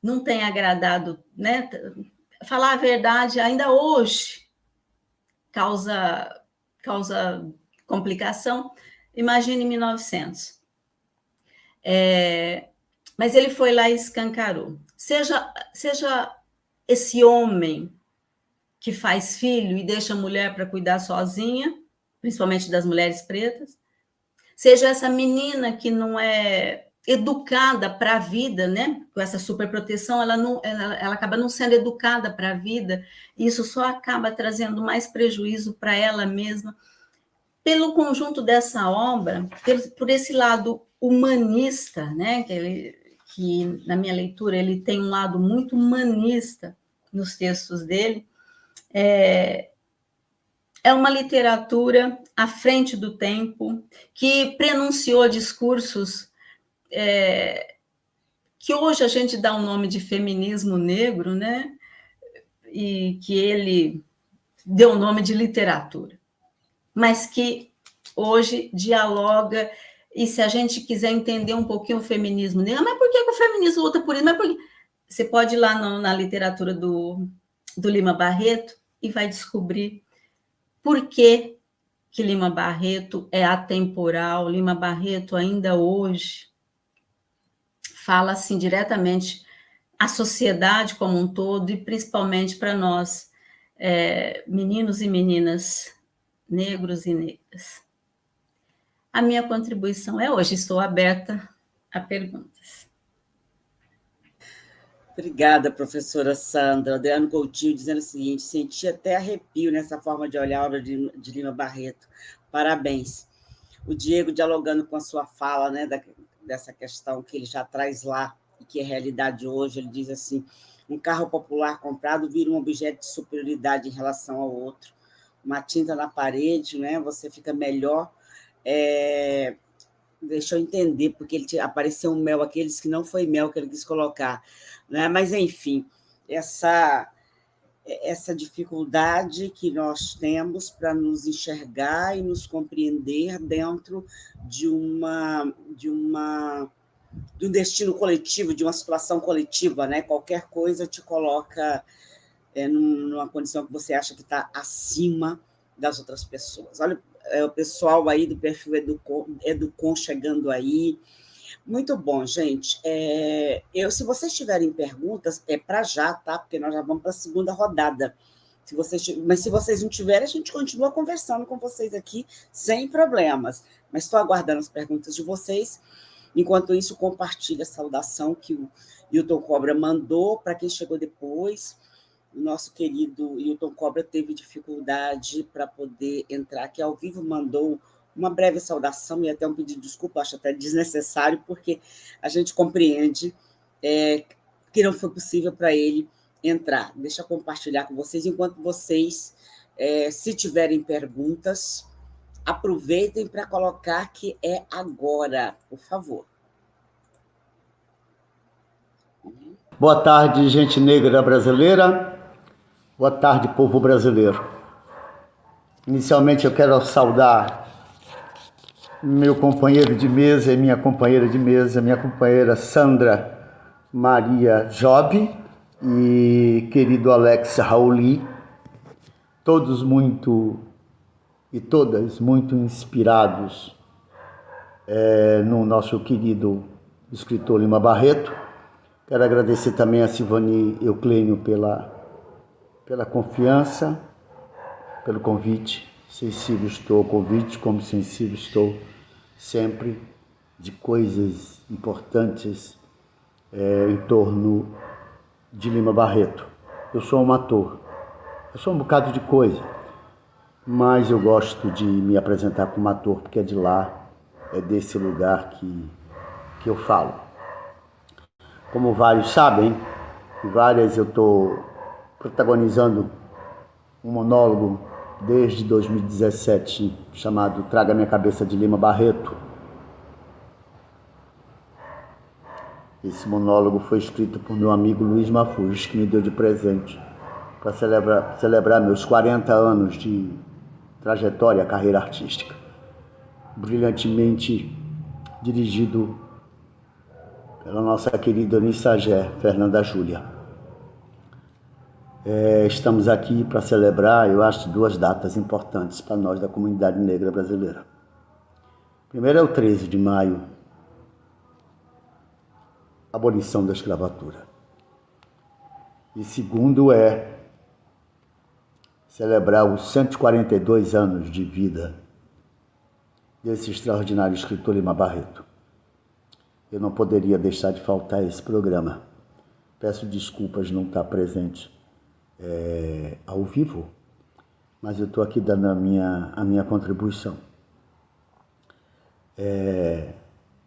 não tenha agradado, né? Falar a verdade, ainda hoje causa complicação. Imagine em 1900. Mas ele foi lá e escancarou. Seja esse homem que faz filho e deixa a mulher para cuidar sozinha, principalmente das mulheres pretas, seja essa menina que não é educada para a vida, né? Com essa superproteção, ela acaba não sendo educada para a vida, e isso só acaba trazendo mais prejuízo para ela mesma. Pelo conjunto dessa obra, por esse lado humanista, né? Que na minha leitura ele tem um lado muito humanista nos textos dele, é uma literatura à frente do tempo, que prenunciou discursos que hoje a gente dá o nome de feminismo negro, né? E que ele deu o nome de literatura, mas que hoje dialoga, e se a gente quiser entender um pouquinho o feminismo negro, mas por que o feminismo luta por isso? Mas por quê? Você pode ir lá na literatura do Lima Barreto e vai descobrir por que Lima Barreto é atemporal. Lima Barreto, ainda hoje, fala assim, diretamente à sociedade como um todo, e principalmente para nós, meninos e meninas, negros e negras. A minha contribuição é hoje. Estou aberta a perguntas. Obrigada, professora Sandra. Adriano Coutinho dizendo o seguinte: senti até arrepio nessa forma de olhar a obra de Lima Barreto. Parabéns. O Diego dialogando com a sua fala, né, dessa questão que ele já traz lá, e que é realidade hoje. Ele diz assim: um carro popular comprado vira um objeto de superioridade em relação ao outro. Uma tinta na parede, né, você fica melhor. Deixa eu entender, porque apareceu um mel, aqueles que não foi mel que ele quis colocar, né? Mas, enfim, essa dificuldade que nós temos para nos enxergar e nos compreender dentro de um destino coletivo, de uma situação coletiva, né? Qualquer coisa te coloca numa condição que você acha que está acima das outras pessoas. Olha o pessoal aí do perfil Educom chegando aí. Muito bom, gente. Se vocês tiverem perguntas, é para já, tá? Porque nós já vamos para a segunda rodada. Mas se vocês não tiverem, a gente continua conversando com vocês aqui, sem problemas. Mas estou aguardando as perguntas de vocês. Enquanto isso, compartilhe a saudação que o Hilton Cobra mandou para quem chegou depois. O nosso querido Hilton Cobra teve dificuldade para poder entrar aqui ao vivo, mandou uma breve saudação e até um pedido de desculpa, acho até desnecessário, porque a gente compreende que não foi possível para ele entrar. Deixa eu compartilhar com vocês, enquanto vocês, se tiverem perguntas, aproveitem para colocar que é agora, por favor. Boa tarde, gente negra brasileira. Boa tarde, povo brasileiro. Inicialmente, eu quero saudar meu companheiro de mesa e minha companheira de mesa, minha companheira Sandra Maria Job e querido Alex Rauli, todos muito e todas muito inspirados no nosso querido escritor Lima Barreto. Quero agradecer também a Silvani Euclênio pela confiança, pelo convite. Sensível estou ao convite, como sensível estou sempre de coisas importantes em torno de Lima Barreto. Eu sou um ator, eu sou um bocado de coisa, mas eu gosto de me apresentar como ator, porque é de lá, é desse lugar que eu falo. Como vários sabem, eu estou protagonizando um monólogo desde 2017, chamado Traga Minha Cabeça, de Lima Barreto. Esse monólogo foi escrito por meu amigo Luiz Mafuz, que me deu de presente para celebrar meus 40 anos de trajetória, carreira artística. Brilhantemente dirigido pela nossa querida Unissagé, Fernanda Júlia. Estamos aqui para celebrar, eu acho, 2 datas importantes para nós da comunidade negra brasileira. Primeiro é o 13 de maio, abolição da escravatura. E segundo é celebrar os 142 anos de vida desse extraordinário escritor Lima Barreto. Eu não poderia deixar de faltar esse programa. Peço desculpas de não estar presente ao vivo, mas eu estou aqui dando a minha contribuição.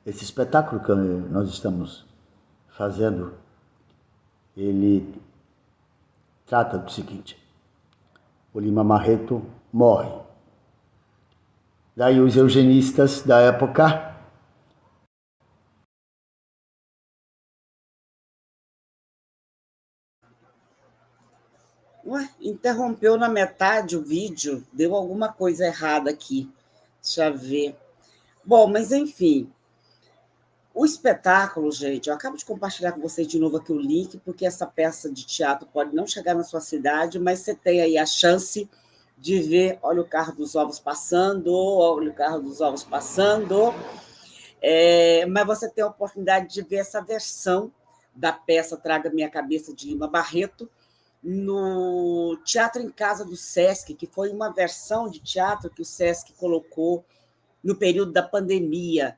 Esse espetáculo que nós estamos fazendo, ele trata do seguinte: o Lima Barreto morre. Daí os eugenistas da época interrompeu na metade o vídeo, deu alguma coisa errada aqui. Deixa eu ver. Bom, mas enfim, o espetáculo, gente, eu acabo de compartilhar com vocês de novo aqui o link, porque essa peça de teatro pode não chegar na sua cidade, mas você tem aí a chance de ver, olha o carro dos ovos passando, olha o carro dos ovos passando, mas você tem a oportunidade de ver essa versão da peça Traga Minha Cabeça, de Lima Barreto, no Teatro em Casa do Sesc, que foi uma versão de teatro que o Sesc colocou no período da pandemia.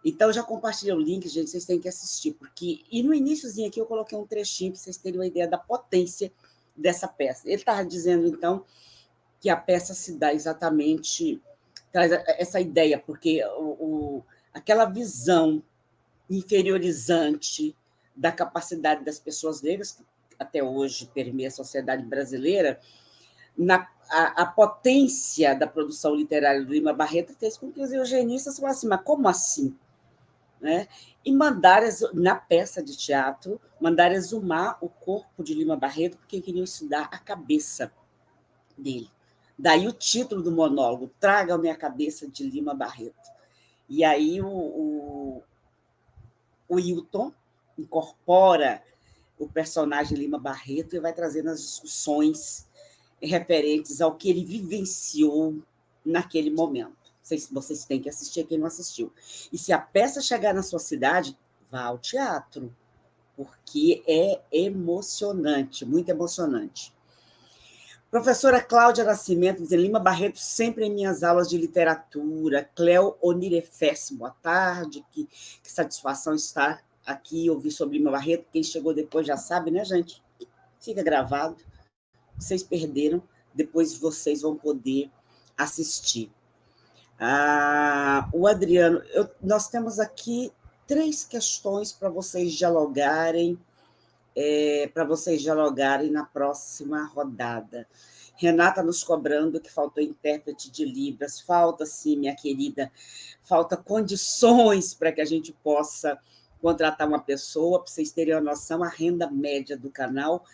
Então, eu já compartilhei o link, gente, vocês têm que assistir, porque... E no iniciozinho aqui eu coloquei um trechinho para vocês terem uma ideia da potência dessa peça. Ele estava dizendo, então, que a peça se dá exatamente... traz essa ideia, porque aquela visão inferiorizante da capacidade das pessoas negras, que até hoje permeia a sociedade brasileira, a potência da produção literária do Lima Barreto fez com que os eugenistas falassem, mas como assim? Né? E mandaram, na peça de teatro, mandaram exumar o corpo de Lima Barreto, porque queriam estudar a cabeça dele. Daí o título do monólogo, Traga Minha Cabeça, de Lima Barreto. E aí o Hilton incorpora o personagem Lima Barreto e vai trazendo as discussões referentes ao que ele vivenciou naquele momento. Vocês têm que assistir, quem não assistiu. E se a peça chegar na sua cidade, vá ao teatro, porque é emocionante, muito emocionante. Professora Cláudia Nascimento, diz, Lima Barreto sempre em minhas aulas de literatura. Cleo Onirefes, boa tarde, que satisfação estar aqui, ouvir sobre Lima Barreto. Quem chegou depois já sabe, né, gente? Fica gravado. Vocês perderam, depois vocês vão poder assistir. O Adriano, nós temos aqui 3 questões para vocês dialogarem, na próxima rodada. Renata nos cobrando que faltou intérprete de Libras. Falta, sim, minha querida. Falta condições para que a gente possa contratar uma pessoa. Para vocês terem uma noção, a renda média do canal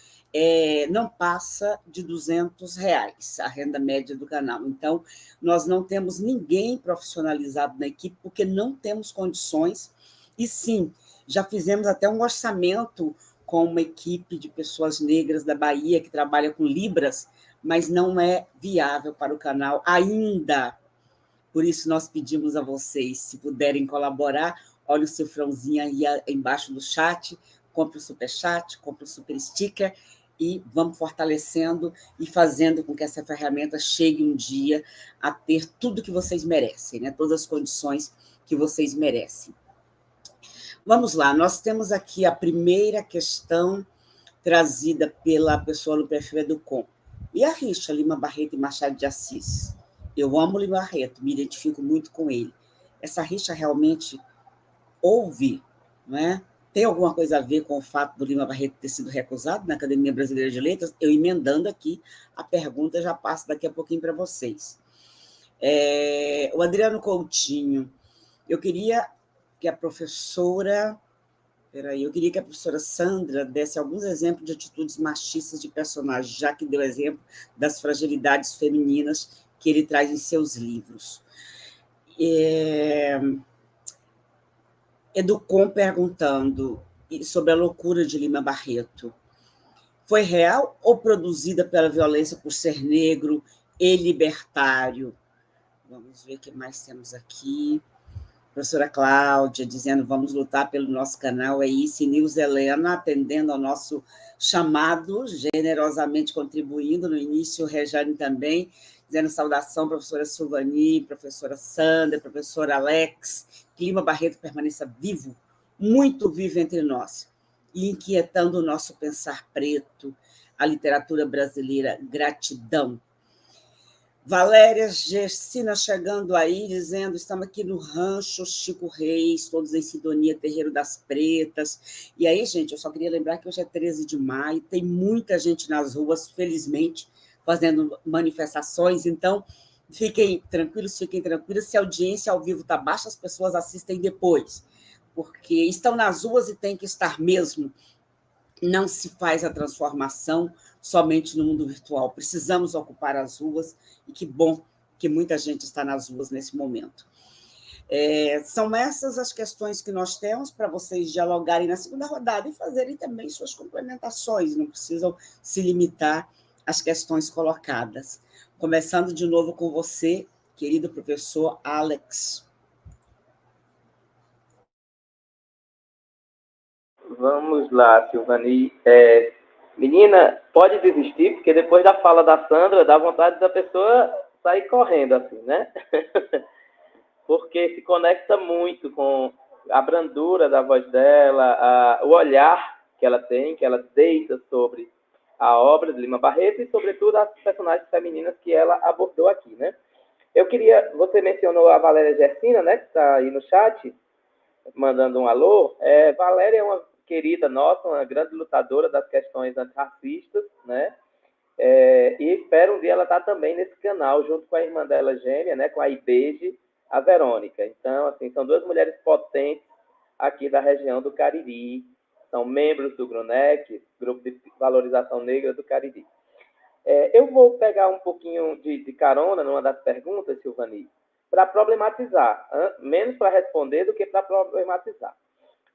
não passa de R$200, a renda média do canal. Então, nós não temos ninguém profissionalizado na equipe, porque não temos condições. E, sim, já fizemos até um orçamento com uma equipe de pessoas negras da Bahia que trabalha com Libras, mas não é viável para o canal ainda. Por isso, nós pedimos a vocês, se puderem colaborar, olha o cifrãozinho aí embaixo do chat, compre o superchat, compre o super sticker e vamos fortalecendo e fazendo com que essa ferramenta chegue um dia a ter tudo que vocês merecem, né? Todas as condições que vocês merecem. Vamos lá, nós temos aqui a primeira questão trazida pela pessoa no perfil Educom. E a rixa Lima Barreto e Machado de Assis? Eu amo Lima Barreto, me identifico muito com ele. Essa rixa realmente houve, não é? Tem alguma coisa a ver com o fato do Lima Barreto ter sido recusado na Academia Brasileira de Letras? Eu emendando aqui, a pergunta já passa daqui a pouquinho para vocês. O Adriano Coutinho, eu queria que a professora Sandra desse alguns exemplos de atitudes machistas de personagens, já que deu exemplo das fragilidades femininas que ele traz em seus livros. Educom perguntando sobre a loucura de Lima Barreto. Foi real ou produzida pela violência por ser negro e libertário? Vamos ver o que mais temos aqui. Professora Cláudia, dizendo, vamos lutar pelo nosso canal, é isso. E Nilza Helena, atendendo ao nosso chamado, generosamente contribuindo. No início, o Rejane também, dizendo saudação, professora Silvani, professora Sandra, professora Alex, que Lima Barreto permaneça vivo, muito vivo entre nós, e inquietando o nosso pensar preto, a literatura brasileira. Gratidão. Valéria Gersina chegando aí, dizendo, estamos aqui no Rancho Chico Reis, todos em sintonia, Terreiro das Pretas. E aí, gente, eu só queria lembrar que hoje é 13 de maio, tem muita gente nas ruas, felizmente, fazendo manifestações, então fiquem tranquilos, se a audiência ao vivo está baixa, as pessoas assistem depois, porque estão nas ruas e tem que estar mesmo. Não se faz a transformação somente no mundo virtual. Precisamos ocupar as ruas, e que bom que muita gente está nas ruas nesse momento. São essas as questões que nós temos para vocês dialogarem na segunda rodada e fazerem também suas complementações, não precisam se limitar às questões colocadas. Começando de novo com você, querido professor Alex. Vamos lá, Silvani. Menina, pode desistir, porque depois da fala da Sandra, dá vontade da pessoa sair correndo, assim, né? Porque se conecta muito com a brandura da voz dela, o olhar que ela tem, que ela deita sobre a obra de Lima Barreto e, sobretudo, as personagens femininas que ela abordou aqui, né? Você mencionou a Valéria Gersina, né, que está aí no chat, mandando um alô. Valéria é uma querida nossa, uma grande lutadora das questões antirracistas, né? E espero um dia ela estar também nesse canal, junto com a irmã dela gêmea, né, com a Ibeje, a Verônica. Então, assim, são 2 mulheres potentes aqui da região do Cariri, são membros do GRUNEC, Grupo de Valorização Negra do Cariri. Eu vou pegar um pouquinho de carona numa das perguntas, Silvani, para problematizar, menos para responder do que para problematizar.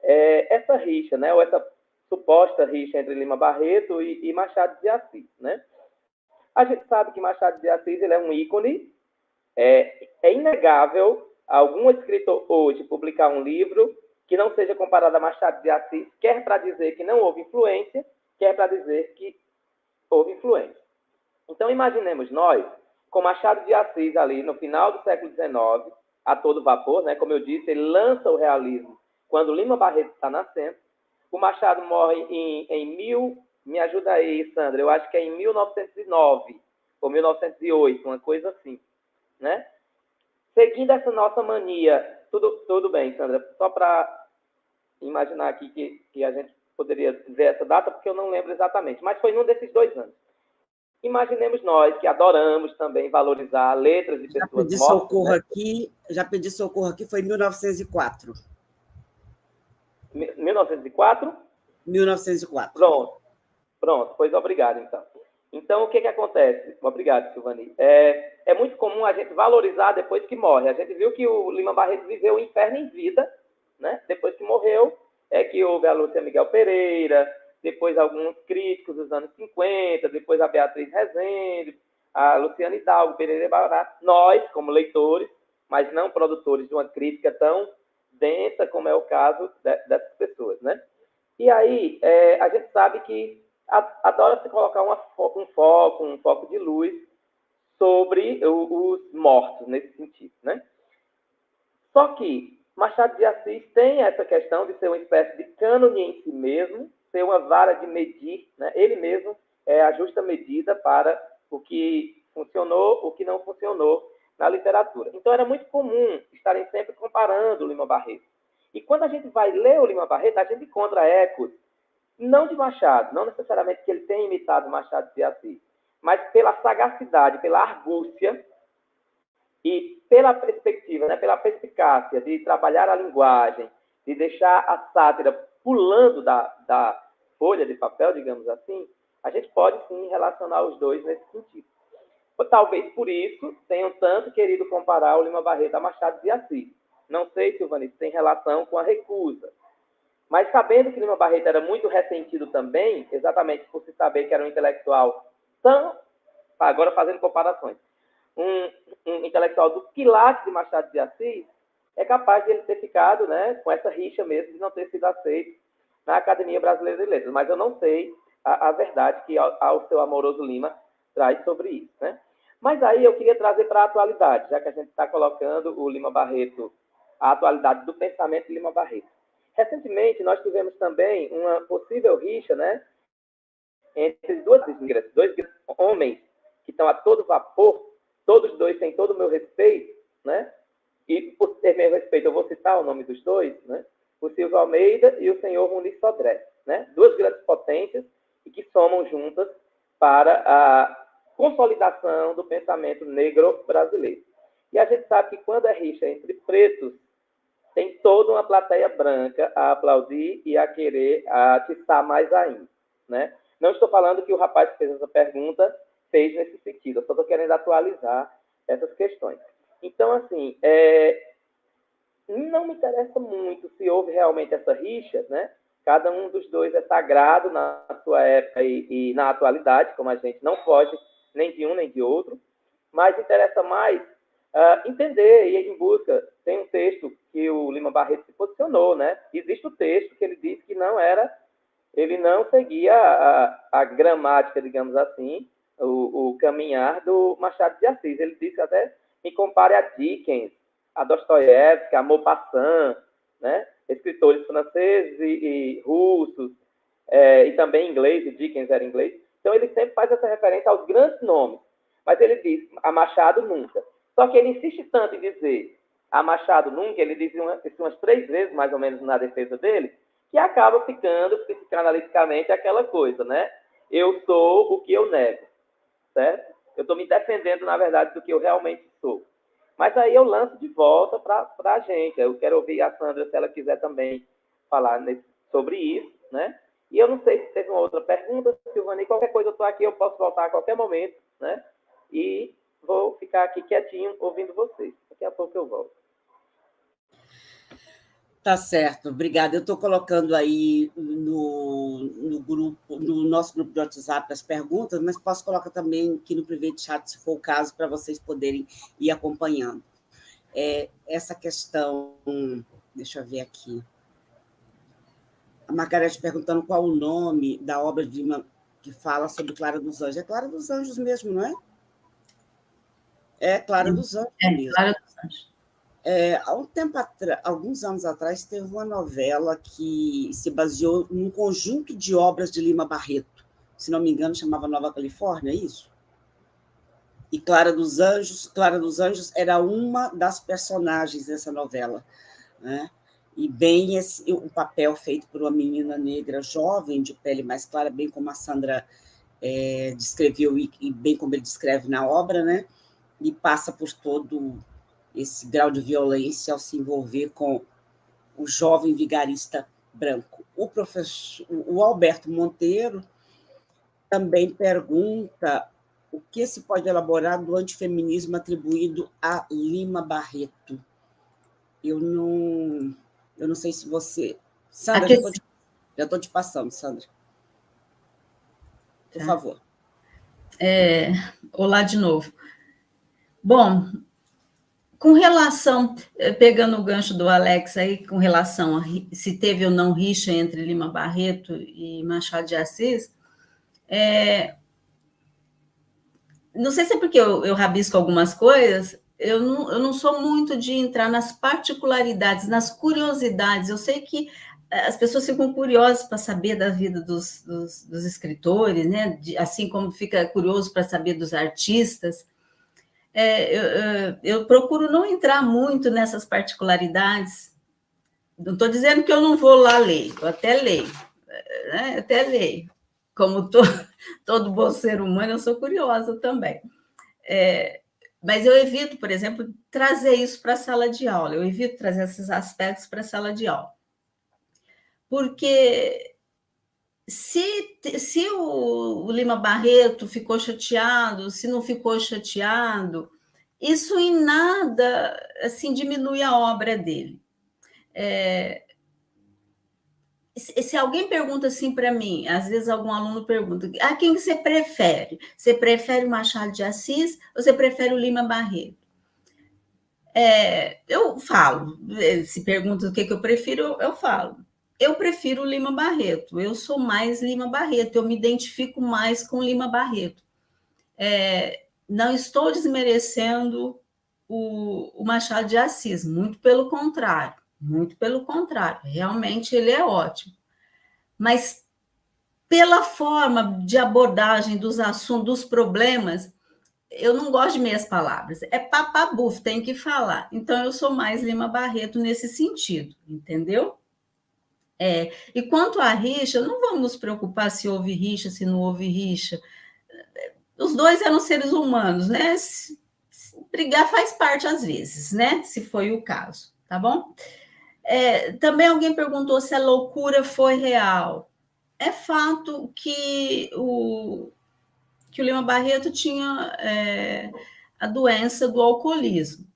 Essa rixa, né, ou essa suposta rixa entre Lima Barreto e Machado de Assis, né? A gente sabe que Machado de Assis ele é um ícone, é inegável algum escritor hoje publicar um livro que não seja comparado a Machado de Assis, quer para dizer que não houve influência, quer para dizer que houve influência. Então, imaginemos nós, com Machado de Assis ali no final do século XIX, a todo vapor, né? Como eu disse, ele lança o realismo quando Lima Barreto está nascendo. O Machado morre me ajuda aí, Sandra, eu acho que é em 1909 ou 1908, uma coisa assim, né? seguindo essa nossa mania, tudo bem, Sandra, só para imaginar aqui que a gente poderia dizer essa data, porque eu não lembro exatamente, mas foi num desses 2 anos. Imaginemos nós, que adoramos também valorizar letras de pessoas mortas. Já pedi socorro aqui, foi em 1904. 1904? 1904. Pronto, pois obrigado, então. Então, o que acontece? Obrigado, Silvani. É muito comum a gente valorizar depois que morre. A gente viu que o Lima Barreto viveu o inferno em vida, né? Depois que morreu, que houve a Lúcia Miguel Pereira, depois alguns críticos dos anos 50, depois a Beatriz Rezende, a Luciana Hidalgo, Pereira Bará. Nós, como leitores, mas não produtores de uma crítica tão densa como é o caso dessas pessoas, né? E aí, a gente sabe que adora-se colocar um foco de luz sobre os mortos, nesse sentido, né? Só que Machado de Assis tem essa questão de ser uma espécie de cânone em si mesmo, ser uma vara de medir, né? Ele mesmo é a justa medida para o que funcionou, o que não funcionou na literatura. Então, era muito comum estarem sempre comparando o Lima Barreto. E quando a gente vai ler o Lima Barreto, a gente encontra ecos, não de Machado, não necessariamente que ele tenha imitado Machado de Assis, mas pela sagacidade, pela argúcia e pela perspectiva, né, pela perspicácia de trabalhar a linguagem, de deixar a sátira pulando da folha de papel, digamos assim, a gente pode sim relacionar os dois nesse sentido. Talvez por isso tenham tanto querido comparar o Lima Barreto a Machado de Assis. Não sei, Silvani, se tem relação com a recusa. Mas sabendo que Lima Barreto era muito ressentido também, exatamente por se saber que era um intelectual tão, agora fazendo comparações, um intelectual do quilate de Machado de Assis, é capaz de ele ter ficado, né, com essa rixa mesmo de não ter sido aceito na Academia Brasileira de Letras. Mas eu não sei a verdade que ao seu amoroso Lima traz sobre isso, né? Mas aí eu queria trazer para a atualidade, já que a gente está colocando o Lima Barreto, a atualidade do pensamento de Lima Barreto. Recentemente, nós tivemos também uma possível rixa, né, entre dois homens que estão a todo vapor, todos dois têm todo o meu respeito, né? E por ter meu respeito, eu vou citar o nome dos dois, né? O Silvio Almeida e o senhor Muniz Sodré, né? Duas grandes potências e que somam juntas para a consolidação do pensamento negro brasileiro. E a gente sabe que quando é rixa entre pretos, tem toda uma plateia branca a aplaudir e a querer atiçar mais ainda, né? Não estou falando que o rapaz que fez essa pergunta fez nesse sentido, eu só estou querendo atualizar essas questões. Então, assim, não me interessa muito se houve realmente essa rixa, né? Cada um dos dois é sagrado na sua época e na atualidade, como a gente não foge nem de um nem de outro, mas interessa mais entender e ir em busca. Tem um texto que o Lima Barreto se posicionou, né? Existe o texto que ele disse que ele não seguia a gramática, digamos assim, o caminhar do Machado de Assis. Ele disse até, me compare a Dickens, a Dostoiévski, a Maupassant, né? Escritores franceses e russos, e também inglês, o Dickens era inglês. Então, ele sempre faz essa referência aos grandes nomes. Mas ele diz, a Machado nunca. Só que ele insiste tanto em dizer a Machado nunca, ele diz umas 3 vezes, mais ou menos, na defesa dele, que acaba ficando, psicanaliticamente, aquela coisa, né? Eu sou o que eu nego, certo? Eu estou me defendendo, na verdade, do que eu realmente sou. Mas aí eu lanço de volta para a gente. Eu quero ouvir a Sandra, se ela quiser também falar sobre isso, né? E eu não sei se teve uma outra pergunta, Silvani, qualquer coisa eu estou aqui, eu posso voltar a qualquer momento, né? E vou ficar aqui quietinho ouvindo vocês. Daqui a pouco eu volto. Tá certo, obrigada. Eu estou colocando aí no grupo, no nosso grupo de WhatsApp as perguntas, mas posso colocar também aqui no private chat, se for o caso, para vocês poderem ir acompanhando. Essa questão, deixa eu ver aqui. A Margarete perguntando qual o nome da obra de Lima que fala sobre Clara dos Anjos. É Clara dos Anjos mesmo, não é? É Clara dos Anjos mesmo. Clara dos Anjos. Alguns anos atrás, teve uma novela que se baseou num conjunto de obras de Lima Barreto. Se não me engano, chamava Nova Califórnia, é isso? E Clara dos Anjos era uma das personagens dessa novela, né? E bem o papel feito por uma menina negra jovem, de pele mais clara, bem como a Sandra descreveu e bem como ele descreve na obra, né? E passa por todo esse grau de violência ao se envolver com o jovem vigarista branco. O Alberto Monteiro também pergunta o que se pode elaborar do antifeminismo atribuído a Lima Barreto. Eu não sei se você... Sandra, já estou te passando, Sandra. Por favor. Olá de novo. Bom, com relação, pegando o gancho do Alex aí, com relação a se teve ou não rixa entre Lima Barreto e Machado de Assis, não sei se é porque eu rabisco algumas coisas, eu não sou muito de entrar nas particularidades, nas curiosidades. Eu sei que as pessoas ficam curiosas para saber da vida dos escritores, né? Assim como fica curioso para saber dos artistas. Eu procuro não entrar muito nessas particularidades. Não estou dizendo que eu não vou lá ler, eu até leio, né? Até leio. Como todo bom ser humano, eu sou curiosa também. Mas eu evito, por exemplo, trazer isso para a sala de aula, eu evito trazer esses aspectos para a sala de aula. Porque se o Lima Barreto ficou chateado, se não ficou chateado, isso em nada assim, diminui a obra dele. Se alguém pergunta assim para mim, às vezes algum aluno pergunta, quem você prefere? Você prefere o Machado de Assis ou você prefere o Lima Barreto? Eu falo, se pergunta o que eu prefiro, eu falo. Eu prefiro o Lima Barreto, eu sou mais Lima Barreto, eu me identifico mais com Lima Barreto. Não estou desmerecendo o Machado de Assis, muito pelo contrário, realmente ele é ótimo. Mas pela forma de abordagem dos assuntos, dos problemas, eu não gosto de meias palavras, é papabuf, tem que falar. Então eu sou mais Lima Barreto nesse sentido, entendeu? E quanto à rixa, não vamos nos preocupar se houve rixa, se não houve rixa. Os dois eram seres humanos, né? Brigar faz parte às vezes, né? Se foi o caso, tá bom? Também alguém perguntou se a loucura foi real. É fato que o Lima Barreto tinha a doença do alcoolismo.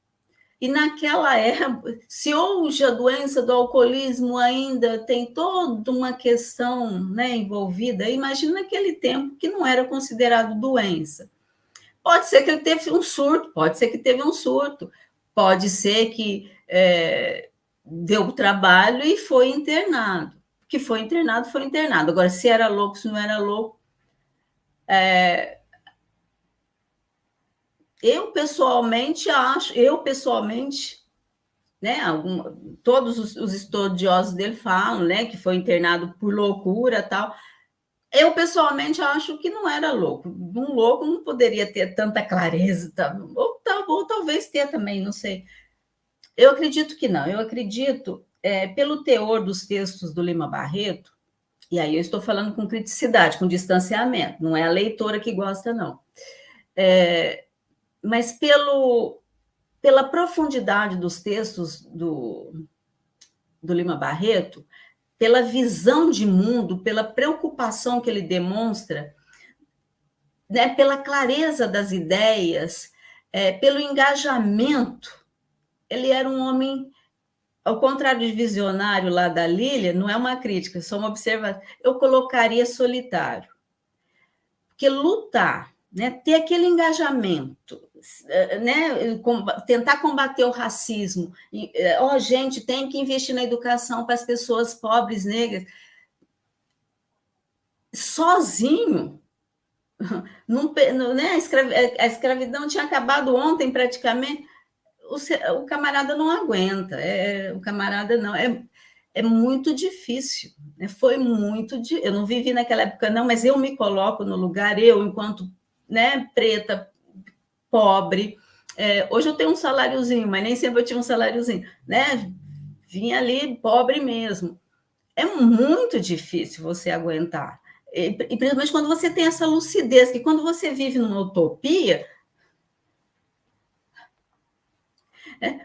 E naquela época, se hoje a doença do alcoolismo ainda tem toda uma questão, né, envolvida, imagina naquele tempo que não era considerado doença. Pode ser que ele teve um surto, pode ser que deu trabalho e foi internado. Que foi internado. Agora, se era louco, se não era louco, eu pessoalmente acho, né, todos os estudiosos dele falam, né, que foi internado por loucura e tal. Eu pessoalmente acho que não era louco. Um louco não poderia ter tanta clareza, ou talvez ter também, não sei. Eu acredito que não. Eu acredito, pelo teor dos textos do Lima Barreto, e aí eu estou falando com criticidade, com distanciamento, não é a leitora que gosta, não. Mas pela profundidade dos textos do Lima Barreto, pela visão de mundo, pela preocupação que ele demonstra, né, pela clareza das ideias, pelo engajamento, ele era um homem, ao contrário de visionário lá da Lília, não é uma crítica, é só uma observação, eu colocaria solitário. Porque lutar, né, ter aquele engajamento, né, tentar combater o racismo, gente, tem que investir na educação para as pessoas pobres, negras, sozinho, né, a escravidão tinha acabado ontem praticamente, o camarada não aguenta, o camarada não, é muito difícil, né? Foi muito difícil. Eu não vivi naquela época, não, mas eu me coloco no lugar, eu, enquanto, né, preta, pobre. Hoje eu tenho um saláriozinho, mas nem sempre eu tinha um saláriozinho, né? Vinha ali pobre mesmo. É muito difícil você aguentar. E principalmente quando você tem essa lucidez, que quando você vive numa utopia.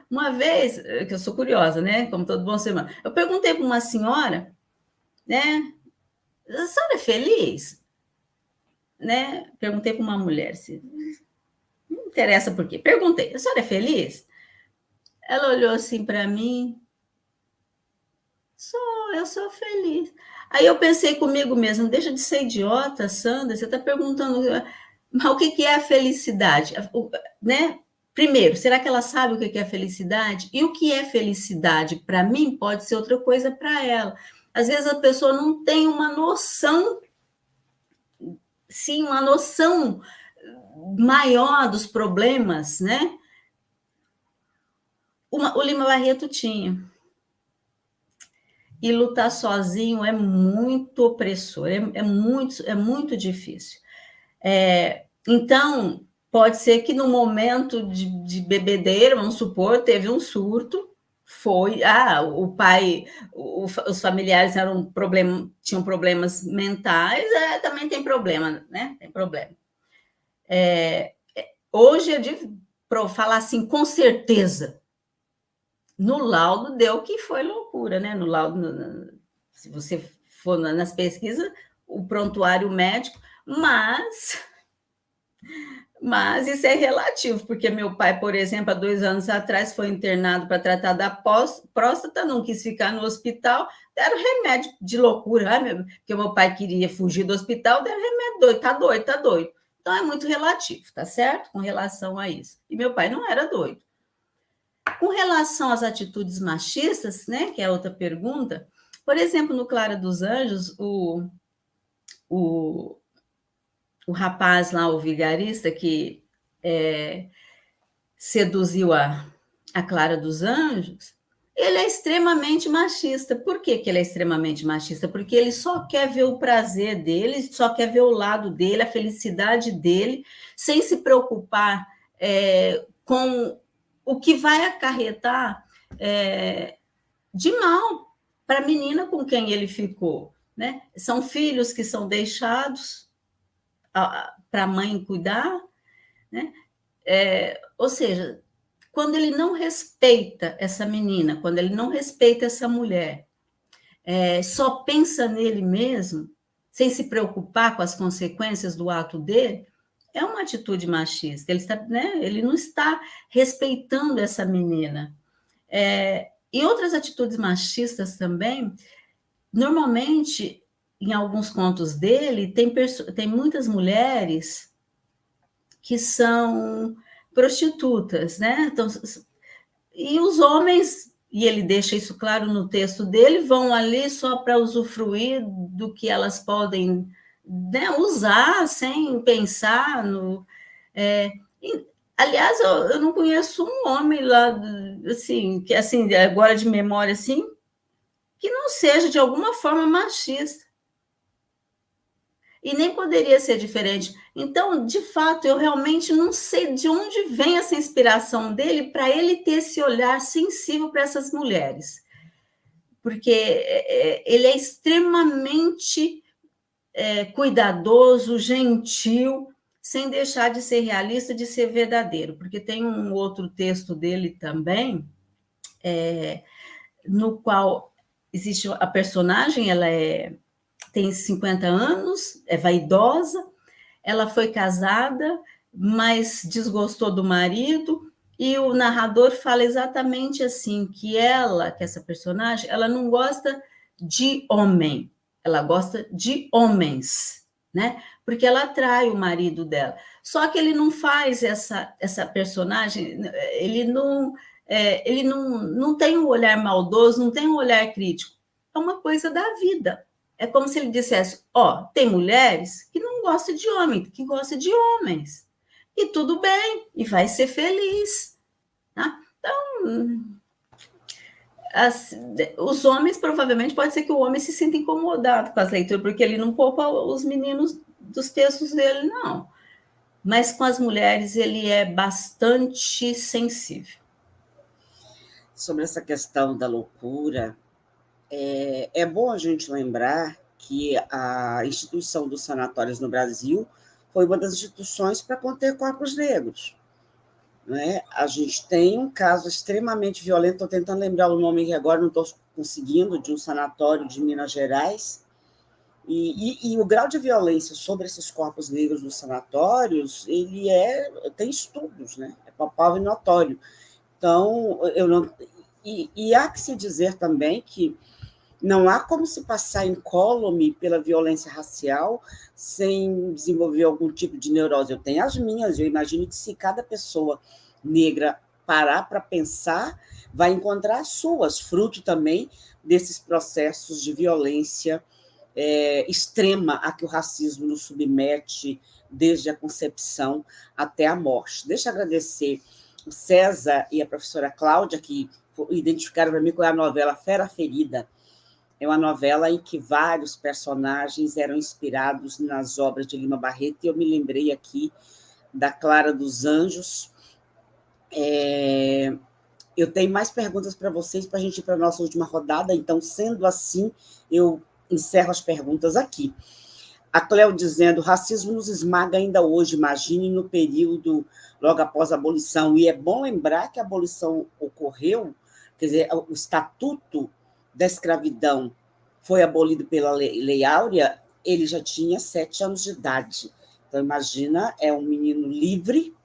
Uma vez, que eu sou curiosa, né? Como todo bom ser humano, eu perguntei para uma senhora, né? A senhora é feliz? Né? Perguntei para uma mulher, se não interessa por quê. Perguntei, a senhora é feliz? Ela olhou assim para mim, eu sou feliz. Aí eu pensei comigo mesmo, deixa de ser idiota, Sandra, você está perguntando, mas o que é a felicidade? Né? Primeiro, será que ela sabe o que é a felicidade? E o que é felicidade para mim pode ser outra coisa para ela. Às vezes a pessoa não tem uma noção, sim, uma noção maior dos problemas, né? O Lima Barreto tinha. E lutar sozinho é muito opressor, é muito difícil. Então, pode ser que no momento de bebedeira, vamos supor, teve um surto, o pai, os familiares tinham problemas mentais, também tem problema, né? Tem problema. Hoje é de falar assim, com certeza, no laudo deu que foi loucura, né? No laudo, se você for nas pesquisas, o prontuário médico, mas isso é relativo, porque meu pai, por exemplo, há 2 anos atrás, foi internado para tratar da próstata, não quis ficar no hospital, deram remédio de loucura, porque meu pai queria fugir do hospital, deram remédio doido, tá doido. Então, é muito relativo, tá certo? Com relação a isso. E meu pai não era doido. Com relação às atitudes machistas, né, que é outra pergunta, por exemplo, no Clara dos Anjos, o rapaz lá, o vigarista, que seduziu a Clara dos Anjos, ele é extremamente machista. Por que ele é extremamente machista? Porque ele só quer ver o prazer dele, só quer ver o lado dele, a felicidade dele, sem se preocupar com o que vai acarretar de mal para a menina com quem ele ficou. Né? São filhos que são deixados para a mãe cuidar, né? Ou seja, quando ele não respeita essa menina, quando ele não respeita essa mulher, só pensa nele mesmo, sem se preocupar com as consequências do ato dele, é uma atitude machista. Ele não está respeitando essa menina. E outras atitudes machistas também, normalmente, em alguns contos dele, tem muitas mulheres que são prostitutas, né? Então, e os homens, e ele deixa isso claro no texto dele, vão ali só para usufruir do que elas podem, né, usar sem pensar no... aliás, eu não conheço um homem lá, assim, que assim, agora de memória, assim, que não seja de alguma forma machista. E nem poderia ser diferente. Então, de fato, eu realmente não sei de onde vem essa inspiração dele para ele ter esse olhar sensível para essas mulheres. Porque ele é extremamente cuidadoso, gentil, sem deixar de ser realista, de ser verdadeiro. Porque tem um outro texto dele também, no qual existe a personagem, ela tem 50 anos, é vaidosa, ela foi casada, mas desgostou do marido, e o narrador fala exatamente assim, que essa personagem, ela não gosta de homem, ela gosta de homens, né? Porque ela atrai o marido dela. Só que ele não faz essa personagem, ele não tem um olhar maldoso, não tem um olhar crítico. É uma coisa da vida. É como se ele dissesse, tem mulheres que não gostam de homem, que gostam de homens. E tudo bem, e vai ser feliz. Tá? Então, os homens, provavelmente, pode ser que o homem se sinta incomodado com as leituras, porque ele não poupa os meninos dos textos dele, não. mas com as mulheres ele é bastante sensível. Sobre essa questão da loucura, é bom a gente lembrar que a instituição dos sanatórios no Brasil foi uma das instituições para conter corpos negros. Né? A gente tem um caso extremamente violento, estou tentando lembrar o nome aqui agora, não estou conseguindo, de um sanatório de Minas Gerais, e o grau de violência sobre esses corpos negros nos sanatórios, ele tem estudos, né? É palpável e notório. Então, há que se dizer também que não há como se passar incólume pela violência racial sem desenvolver algum tipo de neurose. Eu tenho as minhas, eu imagino que se cada pessoa negra parar para pensar, vai encontrar as suas, fruto também desses processos de violência extrema a que o racismo nos submete desde a concepção até a morte. Deixa eu agradecer o César e a professora Cláudia, que identificaram para mim qual é a novela Fera Ferida. É uma novela em que vários personagens eram inspirados nas obras de Lima Barreto, e eu me lembrei aqui da Clara dos Anjos. Eu tenho mais perguntas para vocês, para a gente ir para a nossa última rodada, então, sendo assim, eu encerro as perguntas aqui. A Cléo dizendo, racismo nos esmaga ainda hoje, imagine no período logo após a abolição, e é bom lembrar que a abolição ocorreu, quer dizer, o Estatuto da Escravidão foi abolido pela Lei Áurea, ele já tinha 7 anos de idade. Então, imagina, é um menino livre,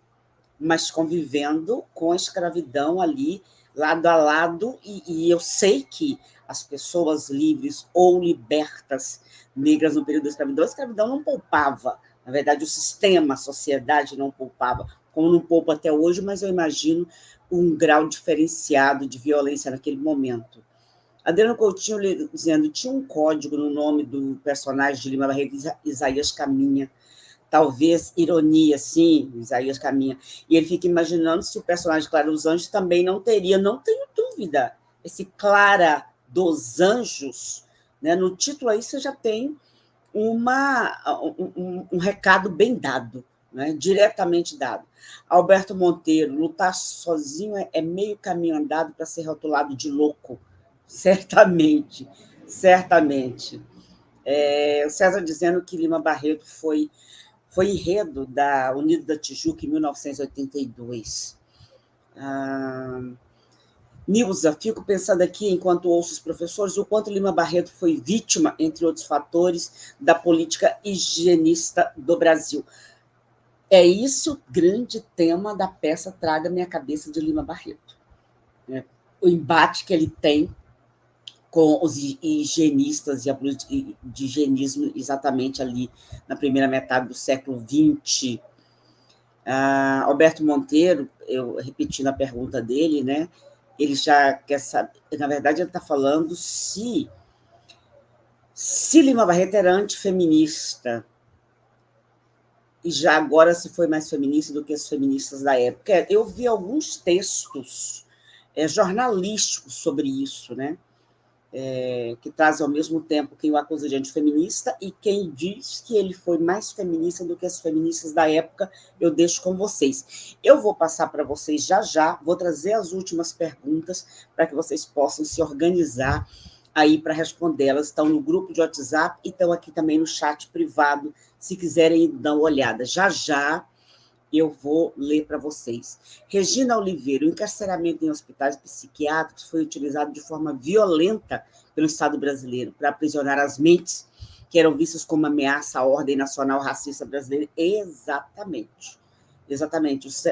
mas convivendo com a escravidão ali, lado a lado, e eu sei que as pessoas livres ou libertas negras no período da escravidão, a escravidão não poupava, na verdade, o sistema, a sociedade não poupava, como não poupa até hoje, mas eu imagino um grau diferenciado de violência naquele momento. Adriano Coutinho dizendo, tinha um código no nome do personagem de Lima Barreto, Isaías Caminha, talvez ironia, sim, Isaías Caminha, e ele fica imaginando se o personagem Clara dos Anjos também não teria, não tenho dúvida, esse Clara dos Anjos, né? No título aí você já tem um recado bem dado, né? Diretamente dado. Alberto Monteiro, lutar sozinho é meio caminho andado para ser rotulado de louco, certamente, certamente. O César dizendo que Lima Barreto foi enredo da Unido da Tijuca em 1982. Nilza, fico pensando aqui, enquanto ouço os professores, o quanto Lima Barreto foi vítima, entre outros fatores, da política higienista do Brasil. É isso o grande tema da peça Traga Minha Cabeça, de Lima Barreto. O embate que ele tem com os higienistas e a política de higienismo exatamente ali na primeira metade do século XX. Alberto Monteiro, eu repetindo a pergunta dele, né? Ele já quer saber, na verdade, ele está falando se Lima Barreto era antifeminista, e já agora se foi mais feminista do que as feministas da época. Eu vi alguns textos jornalísticos sobre isso, né? Que trazem ao mesmo tempo quem o acusa de antifeminista e quem diz que ele foi mais feminista do que as feministas da época. Eu deixo com vocês. Eu vou passar para vocês já, vou trazer as últimas perguntas para que vocês possam se organizar aí para respondê-las. Estão no grupo de WhatsApp e estão aqui também no chat privado, se quiserem dar uma olhada. Já eu vou ler para vocês. Regina Oliveira, o encarceramento em hospitais psiquiátricos foi utilizado de forma violenta pelo Estado brasileiro para aprisionar as mentes que eram vistas como ameaça à ordem nacional racista brasileira. Exatamente.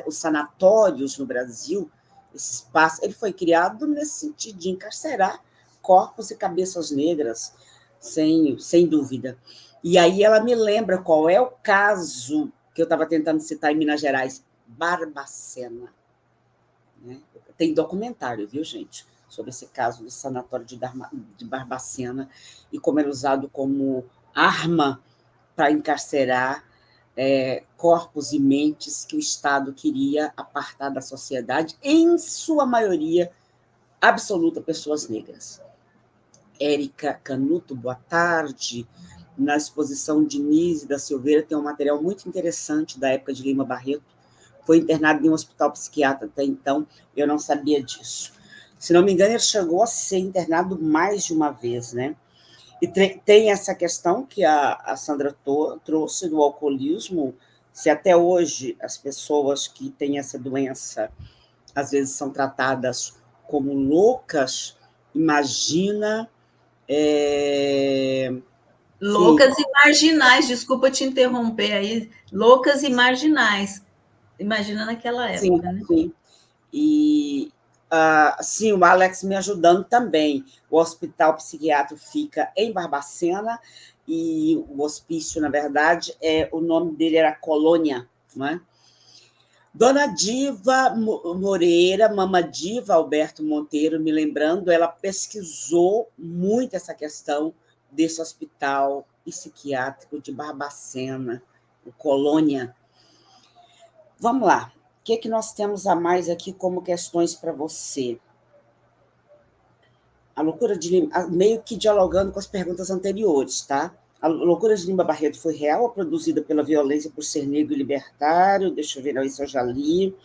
Os sanatórios no Brasil, esse espaço, ele foi criado nesse sentido de encarcerar corpos e cabeças negras, sem dúvida. E aí ela me lembra qual é o caso que eu estava tentando citar em Minas Gerais, Barbacena. Né? Tem documentário, viu, gente, sobre esse caso do sanatório de Barbacena e como era usado como arma para encarcerar corpos e mentes que o Estado queria apartar da sociedade, em sua maioria absoluta, pessoas negras. Érica Canuto, boa tarde. na exposição de Nise da Silveira, tem um material muito interessante da época de Lima Barreto. Foi internado em um hospital psiquiátrico até então, eu não sabia disso. Se não me engano, ele chegou a ser internado mais de uma vez, né? E tem essa questão que a Sandra trouxe do alcoolismo. Se até hoje as pessoas que têm essa doença, às vezes, são tratadas como loucas, imagina... Loucas e marginais, desculpa te interromper aí, loucas e marginais. Imagina naquela época, né? Sim. E, sim, o Alex me ajudando também. O hospital psiquiátrico fica em Barbacena e o hospício, na verdade, o nome dele era Colônia, não é? Dona Diva Moreira, Mama Diva Alberto Monteiro, me lembrando, ela pesquisou muito essa questão desse hospital psiquiátrico de Barbacena, o Colônia. Vamos lá. O que nós temos a mais aqui como questões para você? A loucura de Lima, meio que dialogando com as perguntas anteriores, tá? A loucura de Lima Barreto foi real ou produzida pela violência por ser negro e libertário? Deixa eu ver isso, eu já li.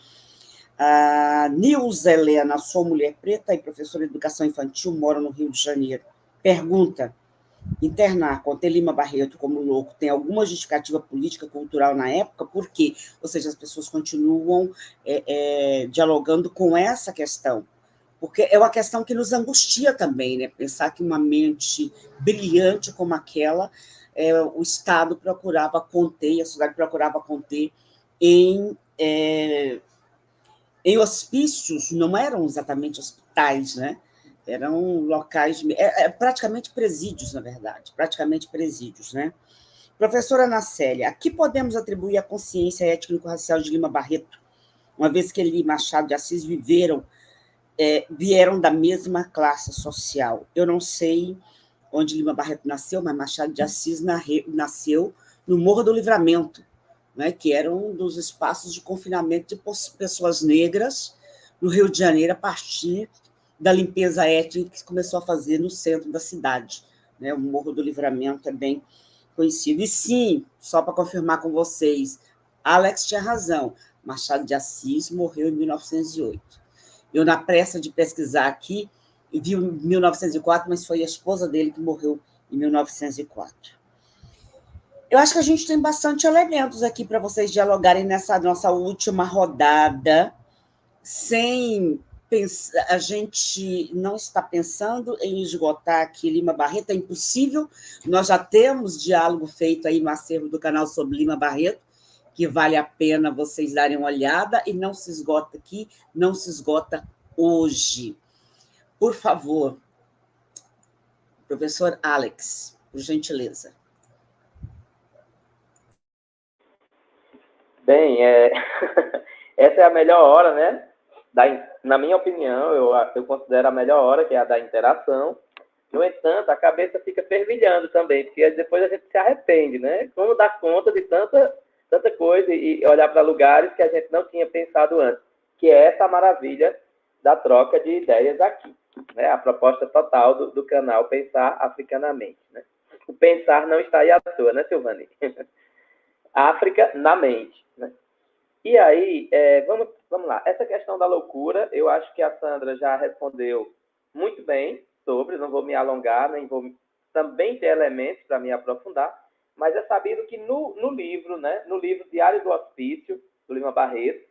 Nilza Helena, sou mulher preta e professora de educação infantil, moro no Rio de Janeiro. Pergunta: internar conter Lima Barreto como louco tem alguma justificativa política, cultural na época? Por quê? Ou seja, as pessoas continuam dialogando com essa questão, porque é uma questão que nos angustia também, né? Pensar que uma mente brilhante como aquela, o Estado procurava conter, a sociedade procurava conter em hospícios, não eram exatamente hospitais, né? Eram locais, praticamente presídios, na verdade, praticamente presídios, né? Professora Ana Célia, a que podemos atribuir a consciência étnico-racial de Lima Barreto, uma vez que ele e Machado de Assis vieram da mesma classe social? Eu não sei onde Lima Barreto nasceu, mas Machado de Assis nasceu no Morro do Livramento, né, que era um dos espaços de confinamento de pessoas negras no Rio de Janeiro, a partir da limpeza étnica que começou a fazer no centro da cidade, né? O Morro do Livramento é bem conhecido. E sim, só para confirmar com vocês, Alex tinha razão, Machado de Assis morreu em 1908. Eu, na pressa de pesquisar aqui, vi 1904, mas foi a esposa dele que morreu em 1904. Eu acho que a gente tem bastante elementos aqui para vocês dialogarem nessa nossa última rodada, sem pensar, a gente não está pensando em esgotar aqui Lima Barreto, é impossível, nós já temos diálogo feito aí no acervo do canal sobre Lima Barreto, que vale a pena vocês darem uma olhada, e não se esgota aqui, não se esgota hoje. Por favor, professor Alex, por gentileza. Bem, essa é a melhor hora, né? Na minha opinião, eu considero a melhor hora, que é a da interação. No entanto, a cabeça fica fervilhando também, porque depois a gente se arrepende, né? Como dar conta de tanta coisa e olhar para lugares que a gente não tinha pensado antes, que é essa maravilha da troca de ideias aqui, né? A proposta total do canal Pensar Africanamente, né? O pensar não está aí à toa, né, Silvani? África na mente, né? E aí, vamos lá. Essa questão da loucura, eu acho que a Sandra já respondeu muito bem sobre, não vou me alongar, nem vou também ter elementos para me aprofundar, mas é sabido que no livro, né, no livro Diário do Hospício, do Lima Barreto,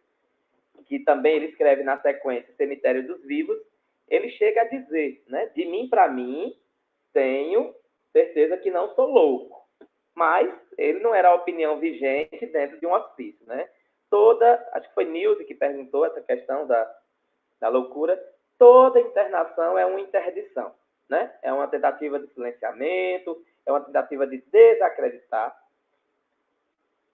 que também ele escreve na sequência Cemitério dos Vivos, ele chega a dizer, né, de mim para mim, tenho certeza que não sou louco. Mas ele não era a opinião vigente dentro de um hospício, né? Acho que foi Nilce que perguntou essa questão da loucura, toda internação é uma interdição, né? É uma tentativa de silenciamento, é uma tentativa de desacreditar.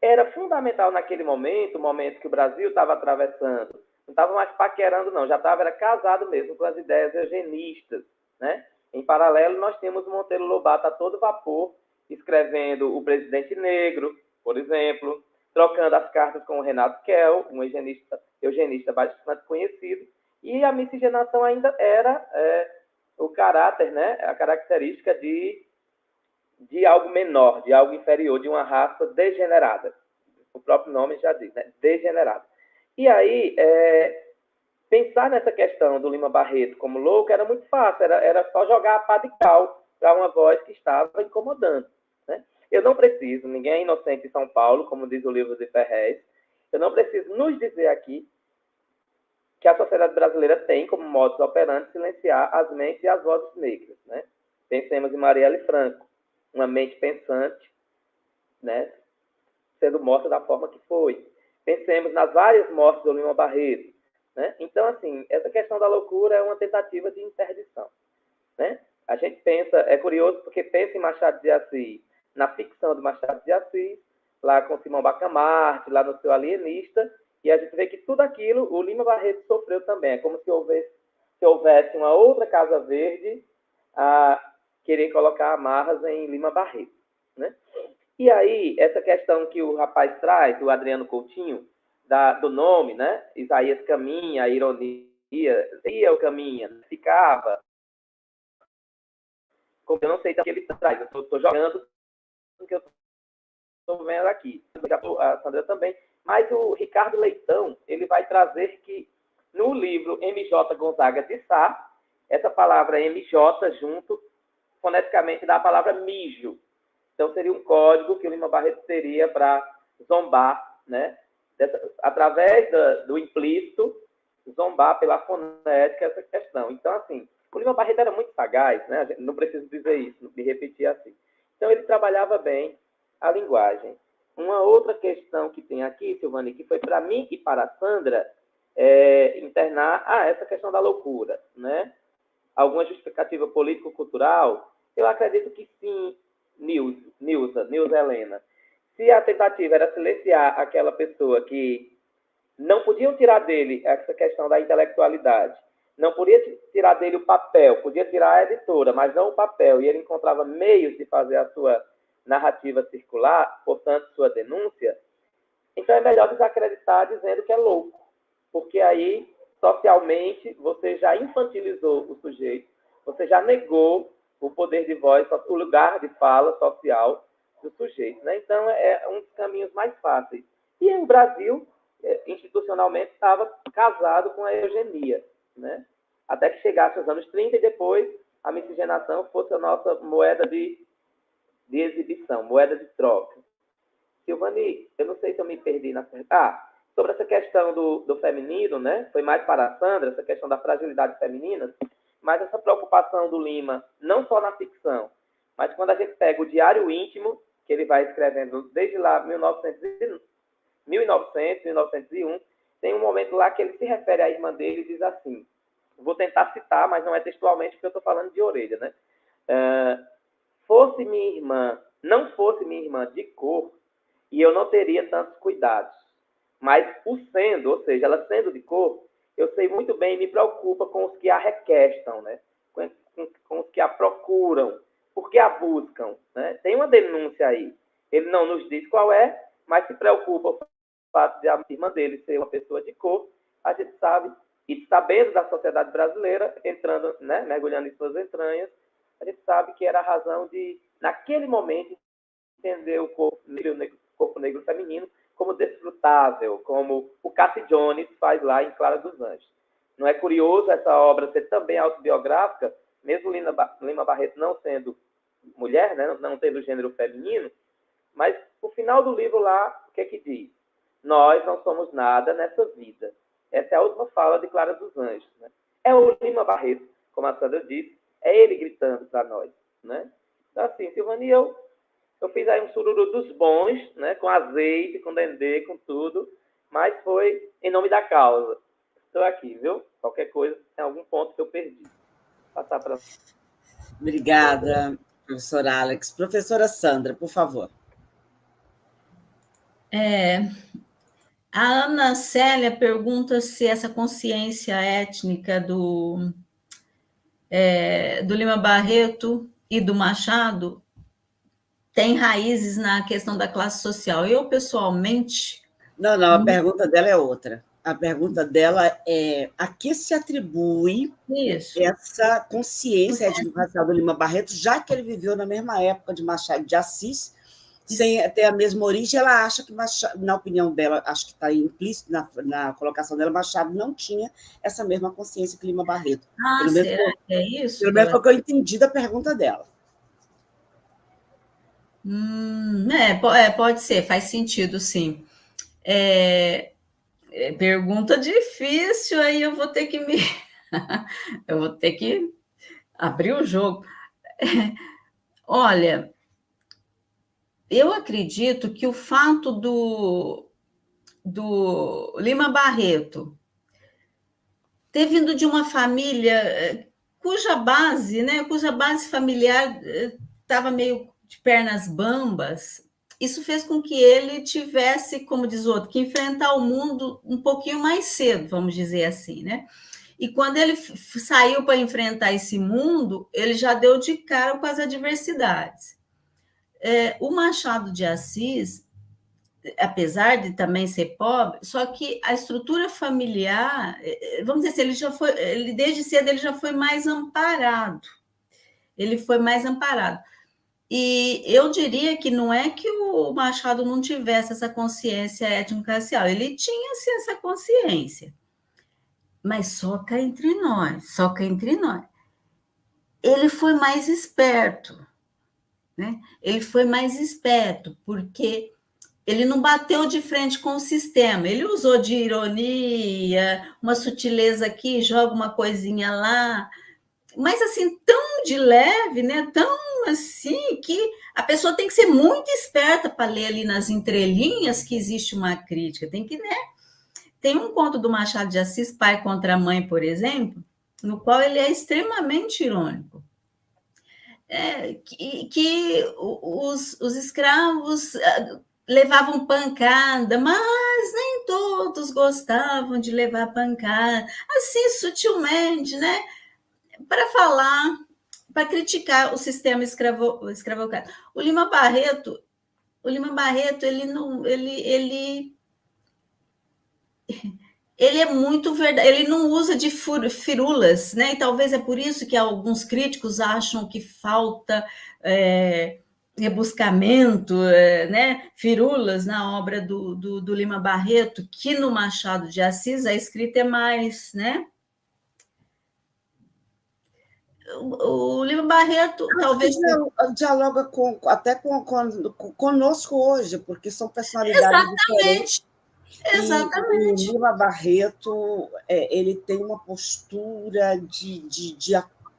Era fundamental naquele momento, o momento que o Brasil estava atravessando, não estava mais paquerando, não, já era casado mesmo com as ideias eugenistas, né? Em paralelo, nós temos Monteiro Lobato a todo vapor, escrevendo O Presidente Negro, por exemplo, trocando as cartas com o Renato Kell, um eugenista bastante conhecido, e a miscigenação ainda era o caráter, né, a característica de de algo menor, de algo inferior, de uma raça degenerada. O próprio nome já diz, né? Degenerada. E aí, pensar nessa questão do Lima Barreto como louco era muito fácil, era só jogar a pá de cal para uma voz que estava incomodando. Né? Eu não preciso, ninguém é inocente em São Paulo, como diz o livro de Ferrez, eu não preciso nos dizer aqui que a sociedade brasileira tem como modus operandi silenciar as mentes e as vozes negras. Né? Pensemos em Marielle Franco, uma mente pensante, né, sendo morta da forma que foi. Pensemos nas várias mortes do Lima Barreto. Né? Então, assim, essa questão da loucura é uma tentativa de interdição. Né? A gente pensa, é curioso porque pensa em Machado de Assis, na ficção de Machado de Assis, lá com Simão Bacamarte, lá no seu Alienista, e a gente vê que tudo aquilo o Lima Barreto sofreu também. É como se houvesse uma outra Casa Verde a querer colocar amarras em Lima Barreto. Né? E aí, essa questão que o rapaz traz, do Adriano Coutinho, do nome, né? Isaías caminha, a ironia, ia o caminha, ficava. Como eu não sei o que ele traz, eu estou jogando o que eu estou vendo aqui. A Sandra também. Mas o Ricardo Leitão, ele vai trazer que no livro MJ Gonzaga de Sá, essa palavra MJ junto, foneticamente, dá a palavra mijo. Então, seria um código que o Lima Barreto teria para zombar, né? Através do implícito, zombar pela fonética essa questão. Então, assim, o Lima Barreto era muito sagaz, né? Não preciso dizer isso, me repetir assim. Então, ele trabalhava bem a linguagem. Uma outra questão que tem aqui, Silvani, que foi para mim e para a Sandra, internar essa questão da loucura, né? Alguma justificativa político-cultural? Eu acredito que sim, Nilza Helena. Se a tentativa era silenciar aquela pessoa que não podiam tirar dele essa questão da intelectualidade, não podia tirar dele o papel, podia tirar a editora, mas não o papel, e ele encontrava meios de fazer a sua narrativa circular, portanto, sua denúncia, então é melhor desacreditar dizendo que é louco, porque aí, socialmente, você já infantilizou o sujeito, você já negou o poder de voz, o lugar de fala social do sujeito. Né? Então, é um dos caminhos mais fáceis. E o Brasil, institucionalmente, estava casado com a eugenia, né? Até que chegasse os anos 30 e depois a miscigenação fosse a nossa moeda de exibição, moeda de troca. Silvani, eu não sei se eu me perdi na... sobre essa questão do feminino, né? Foi mais para a Sandra, essa questão da fragilidade feminina, mas essa preocupação do Lima, não só na ficção, mas quando a gente pega o diário íntimo, que ele vai escrevendo desde lá, 1900, 1901, tem um momento lá que ele se refere à irmã dele e diz assim, vou tentar citar, mas não é textualmente, porque eu estou falando de orelha, né? Não fosse minha irmã de cor, e eu não teria tantos cuidados. Mas o sendo, ou seja, ela sendo de cor, eu sei muito bem e me preocupa com os que a requestam, né? Com os que a procuram, porque a buscam. Né? Tem uma denúncia aí. Ele não nos diz qual é, mas se preocupa com o fato de a irmã dele ser uma pessoa de cor, a gente sabe, e sabendo da sociedade brasileira, entrando, né, mergulhando em suas entranhas, a gente sabe que era a razão de, naquele momento, entender o corpo negro feminino como desfrutável, como o Cassie Jones faz lá em Clara dos Anjos. Não é curioso essa obra ser também autobiográfica, mesmo Lima Barreto não sendo mulher, né, não tendo gênero feminino, mas o final do livro lá, o que é que diz? Nós não somos nada nessa vida. Essa é a última fala de Clara dos Anjos. Né? É o Lima Barreto, como a Sandra disse, é ele gritando para nós. Né? Então, assim, Silvani, eu fiz aí um sururu dos bons, né, com azeite, com dendê, com tudo, mas foi em nome da causa. Estou aqui, viu? Qualquer coisa, tem algum ponto que eu perdi. Vou passar para... Obrigada, professora Alex. Professora Sandra, por favor. A Ana Célia pergunta se essa consciência étnica do Lima Barreto e do Machado tem raízes na questão da classe social. Eu, pessoalmente... Não, a pergunta dela é outra. A pergunta dela é: a que se atribui Isso. essa consciência étnico-racial do Lima Barreto, já que ele viveu na mesma época de Machado de Assis, sem ter a mesma origem? Ela acha que, Machado, na opinião dela, acho que está implícito na colocação dela, Machado não tinha essa mesma consciência que Lima Barreto. Ah, será que é isso? Pelo menos foi o que eu entendi da pergunta dela. Pode ser, faz sentido, sim. Pergunta difícil, aí eu vou ter que eu vou ter que abrir o jogo. Olha, eu acredito que o fato do Lima Barreto ter vindo de uma família cuja base familiar estava meio de pernas bambas, isso fez com que ele tivesse, como diz o outro, que enfrentar o mundo um pouquinho mais cedo, vamos dizer assim, né? E quando ele saiu para enfrentar esse mundo, ele já deu de cara com as adversidades. O Machado de Assis, apesar de também ser pobre, só que a estrutura familiar, vamos dizer assim, ele desde cedo ele já foi mais amparado. Ele foi mais amparado. E eu diria que não é que o Machado não tivesse essa consciência étnico-racial, ele tinha sim essa consciência, mas só cá entre nós. Ele foi mais esperto, né? Ele foi mais esperto, porque ele não bateu de frente com o sistema, ele usou de ironia, uma sutileza aqui, joga uma coisinha lá, mas assim, tão de leve, né? Tão assim, que a pessoa tem que ser muito esperta para ler ali nas entrelinhas que existe uma crítica. Tem que, né? Tem um conto do Machado de Assis, Pai contra a Mãe, por exemplo, no qual ele é extremamente irônico. Que os escravos levavam pancada, mas nem todos gostavam de levar pancada, assim, sutilmente, né? Para falar, para criticar o sistema escravocrata. O Lima Barreto, ele é muito verdade, ele não usa de firulas, né? E talvez é por isso que alguns críticos acham que falta rebuscamento, né? Firulas na obra do Lima Barreto, que no Machado de Assis a escrita é mais, né? O Lima Barreto talvez dialoga até conosco hoje, porque são personalidades diferentes. Exatamente. E o Lima Barreto ele tem uma postura de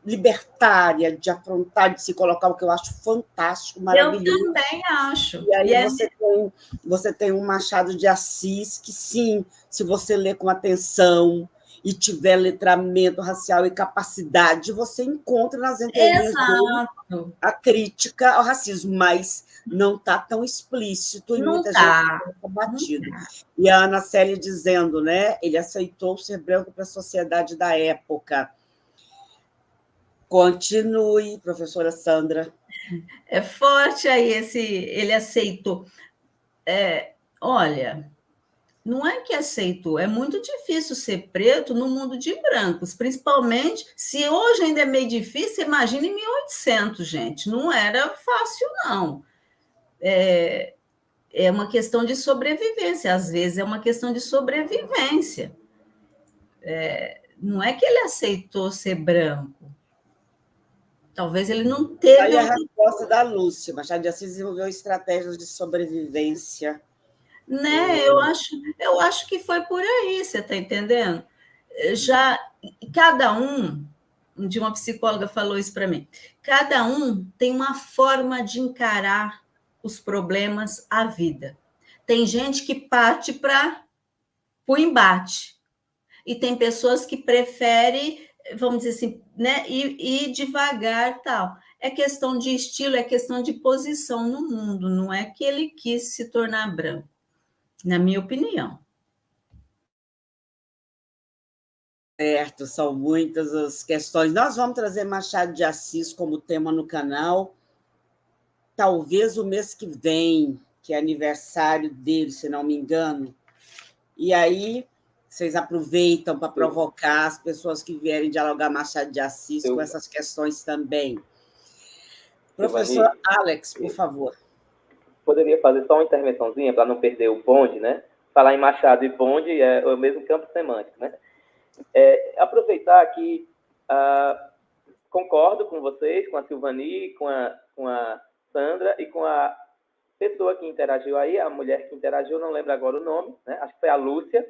libertária, de afrontar, de se colocar, o que eu acho fantástico, maravilhoso. Eu também acho. E aí você tem um Machado de Assis que, sim, se você ler com atenção e tiver letramento racial e capacidade, você encontra nas entrelinhas dele a crítica ao racismo, mas não está tão explícito e muita gente está combatido. E a Ana Célia dizendo, né, ele aceitou ser branco para a sociedade da época. Continue, professora Sandra. É forte aí ele aceitou. Olha, não é que aceitou, é muito difícil ser preto no mundo de brancos, principalmente se hoje ainda é meio difícil, imagina em 1800, gente, não era fácil, não. É uma questão de sobrevivência, às vezes é uma questão de sobrevivência. Não é que ele aceitou ser branco, talvez ele não teve... Aí a resposta da Lúcia, Machado de Assis desenvolveu estratégias de sobrevivência. Né? Eu acho que foi por aí, você está entendendo? Já cada um, de uma psicóloga falou isso para mim, cada um tem uma forma de encarar os problemas, a vida. Tem gente que parte para o embate, e tem pessoas que preferem, vamos dizer assim, né, ir devagar, tal. É questão de estilo, é questão de posição no mundo, não é que ele quis se tornar branco, na minha opinião. Certo, são muitas as questões. Nós vamos trazer Machado de Assis como tema no canal, talvez o mês que vem, que é aniversário dele, se não me engano. E aí, Vocês aproveitam para provocar as pessoas que vierem dialogar Machado de Assis com essas questões também. Professor Alex, por favor. Poderia fazer só uma intervençãozinha para não perder o bonde, né? Falar em Machado e bonde é o mesmo campo semântico, né? Aproveitar que concordo com vocês, com a Silvani, com a Sandra e com a pessoa que interagiu aí, a mulher que interagiu, não lembro agora o nome, né? Acho que foi a Lúcia.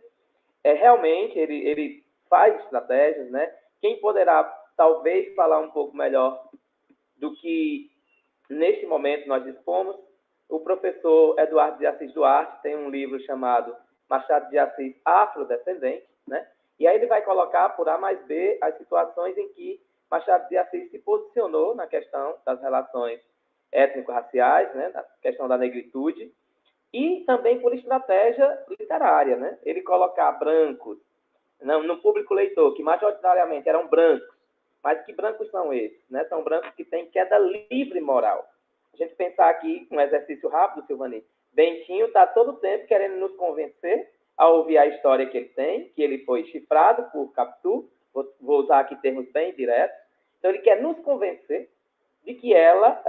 Realmente, ele faz estratégias, né? Quem poderá, talvez, falar um pouco melhor do que, neste momento, nós dispomos, o professor Eduardo de Assis Duarte tem um livro chamado Machado de Assis Afrodescendente, né? E aí ele vai colocar, por A mais B, as situações em que Machado de Assis se posicionou na questão das relações étnico-raciais, né? Na questão da negritude, e também por estratégia literária, né? Ele colocar brancos no público leitor, que majoritariamente eram brancos, mas que brancos são esses? Né? São brancos que têm queda livre moral. A gente pensar aqui, um exercício rápido, Silvani, Bentinho está todo o tempo querendo nos convencer a ouvir a história que ele tem, que ele foi chifrado por Capitu, vou usar aqui termos bem diretos, então ele quer nos convencer de que ela